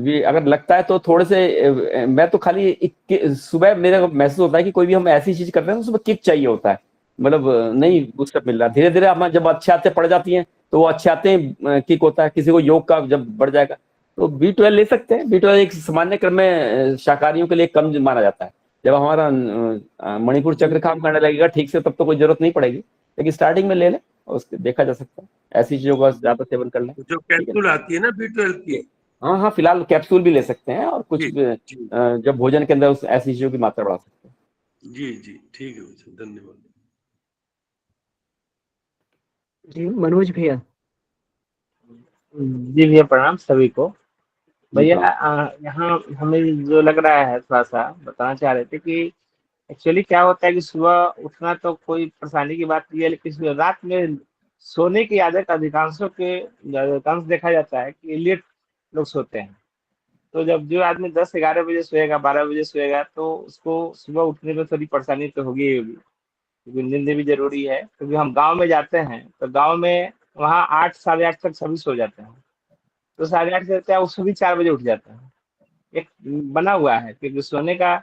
ये अगर लगता है तो थोड़े से मैं तो खाली सुबह मेरा महसूस होता है कि कोई भी हम ऐसी चीज करते हैं तो सुबह किक चाहिए होता है, मतलब नहीं बूस्टअप मिल रहा। धीरे धीरे हम जब अच्छे आते पड़ जाती हैं तो वो अच्छे आते हैं किक होता है। किसी को योग का जब बढ़ जाएगा तो B12 ले सकते हैं। B12 एक सामान्य क्रम में शाकाहारियों के लिए कम माना जाता है। जब हमारा मणिपुर चक्र काम करने लगेगा ठीक से तब तो कोई जरूरत नहीं पड़ेगी, लेकिन स्टार्टिंग में ले लें और उसके देखा जा सकता है। ऐसी चीजों का ज्यादा सेवन कर लें। जो ठीक है। कैप्सूल आती है ना B12 की? हाँ हाँ, फिलहाल कैप्सूल भी ले सकते हैं और कुछ जी, जी। जब भोजन के अंदर ऐसी चीजों की मात्रा बढ़ा सकते हैं। जी जी, ठीक है भैया, धन्यवाद। जी मनोज भैया। जी भैया प्रणाम सभी को। जी, भैया प्रणाम। यहाँ हमें जो लग रहा है थोड़ा सा बताना चाह रहे थे कि एक्चुअली क्या होता है कि सुबह उठना तो कोई परेशानी की बात नहीं है, लेकिन रात में सोने की आदत अधिकांश देखा जाता है कि लेट लोग सोते हैं। तो जब जो आदमी 10-11 बजे सोएगा, 12 बजे सोएगा, तो उसको सुबह उठने में थोड़ी परेशानी तो होगी ही होगी, क्योंकि नींद भी जरूरी है। क्योंकि हम गाँव में जाते हैं तो गाँव में वहाँ 8 साढ़े 8 तक सभी सो जाते हैं, तो 8:30 से होता है, उसको भी 4 बजे उठ जाता है। एक बना हुआ है क्योंकि सोने का।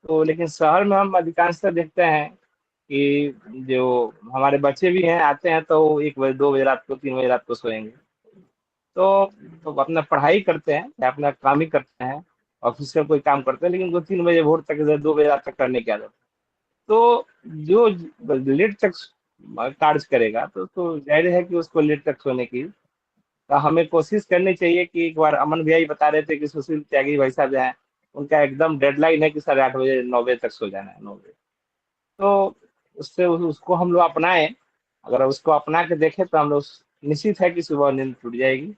तो लेकिन शहर में हम अधिकांशतः देखते हैं कि जो हमारे बच्चे भी हैं आते हैं तो 1 बजे 2 बजे रात को 3 बजे रात को सोएंगे। तो अपना पढ़ाई करते हैं या अपना काम ही करते हैं, ऑफिस का कोई काम करते हैं, लेकिन 2-3 बजे भोर तक 2 बजे रात तक करने की आदत। तो जो लेट तक कार्य करेगा तो जाहिर है कि उसको लेट तक सोने की। तो हमें कोशिश करनी चाहिए कि एक बार अमन भैया ही बता रहे थे कि सुशील त्यागी भाई साहब हैं, उनका एकदम डेडलाइन है कि 8:30 बजे 9 बजे तक सो जाना है, 9 बजे। तो उससे उसको हम लोग अपनाएं। अगर उसको अपना के देखें तो हम लोग निश्चित है कि सुबह नींद टूट जाएगी।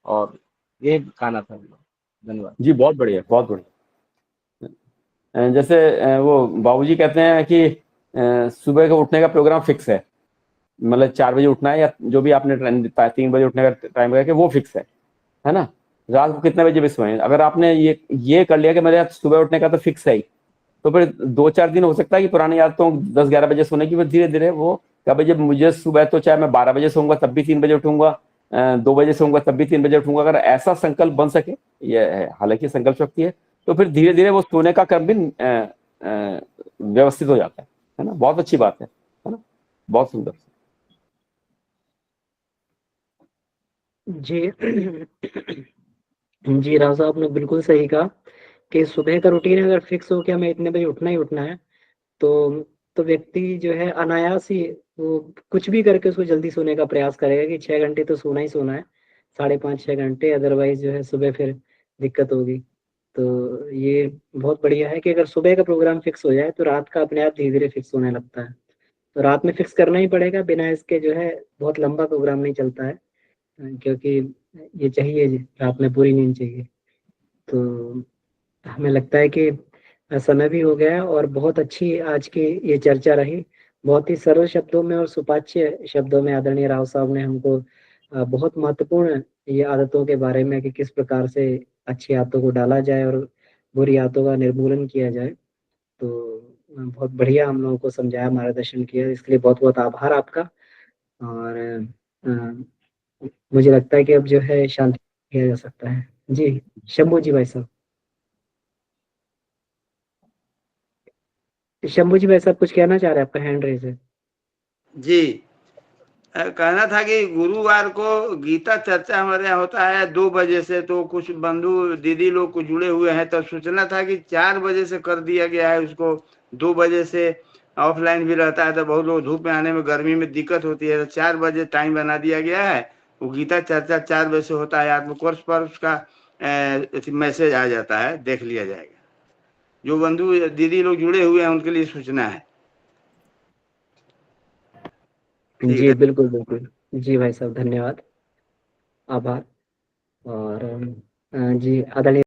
और ये कहना था हम लोग। धन्यवाद। जी बहुत बढ़िया, बहुत बढ़िया। जैसे वो बाबूजी कहते हैं कि सुबह का उठने का प्रोग्राम फिक्स है, मतलब 4 बजे उठना है या जो भी आपने 3 बजे उठने का टाइम रखा वो फिक्स है ना। रात को कितने बजे भी सोएं, अगर आपने ये कर लिया कि मेरे सुबह उठने का तो फिक्स है ही, तो फिर 2-4 दिन हो सकता है कि पुरानी आदतों 10-11 बजे सोने की, फिर धीरे धीरे वो क्या भाई जब मुझे सुबह तो चाहे मैं 12 बजे सोऊंगा तब भी 3 बजे उठूंगा, 2 बजे सोऊंगा तब भी 3 बजे उठूंगा, अगर ऐसा संकल्प बन सके, ये हालांकि संकल्प शक्ति है, तो फिर धीरे धीरे वो सोने का क्रम भी व्यवस्थित हो जाता है ना। बहुत अच्छी बात है ना, बहुत सुंदर। जी जी राव साहब ने बिल्कुल सही कहा कि सुबह का रूटीन अगर फिक्स हो कि हमें इतने बजे उठना ही उठना है, तो व्यक्ति जो है अनायास ही वो कुछ भी करके उसको जल्दी सोने का प्रयास करेगा कि 6 घंटे तो सोना ही सोना है, 5.5-6 घंटे, अदरवाइज जो है सुबह फिर दिक्कत होगी। तो ये बहुत बढ़िया है कि अगर सुबह का प्रोग्राम फिक्स हो जाए तो रात का अपने आप धीरे धीरे फिक्स होने लगता है। तो रात में फिक्स करना ही पड़ेगा, बिना इसके जो है बहुत लंबा प्रोग्राम नहीं चलता है, क्योंकि ये चाहिए रात में पूरी नींद चाहिए। तो हमें लगता है कि समय भी हो गया है और बहुत अच्छी आज की ये चर्चा रही। बहुत ही सरल शब्दों में और सुपाच्य शब्दों में आदरणीय राव साहब ने हमको बहुत महत्वपूर्ण ये आदतों के बारे में कि किस प्रकार से अच्छी आदतों को डाला जाए और बुरी आदतों का निर्मूलन किया जाए, तो बहुत बढ़िया हम लोगों को समझाया, मार्गदर्शन किया, इसके लिए बहुत बहुत आभार आपका। और मुझे लगता है कि अब जो है शांति किया जा सकता है। जी शंभू जी भाई साहब, शंभू जी भाई साहब कुछ कहना चाह रहे हैं, आपका हैंड रेज है। जी कहना था कि गुरुवार को गीता चर्चा हमारे यहाँ होता है 2 बजे से, तो कुछ बंधु दीदी लोग को जुड़े हुए हैं, तो सूचना था कि 4 बजे से कर दिया गया है उसको, 2 बजे से ऑफलाइन भी रहता है, तो बहुत लोग धूप में आने में गर्मी में दिक्कत होती है, तो 4 बजे टाइम बना दिया गया है। वो गीता चर्चा 4 बजे से होता है। आत्मकोर्स पर उसका मैसेज आ जाता है, देख लिया जाएगा। जो बंधु दीदी लोग जुड़े हुए हैं उनके लिए सूचना है। ठीक जी है। बिल्कुल बिल्कुल। जी भाई साहब, धन्यवाद, आभार। और जी आदरणीय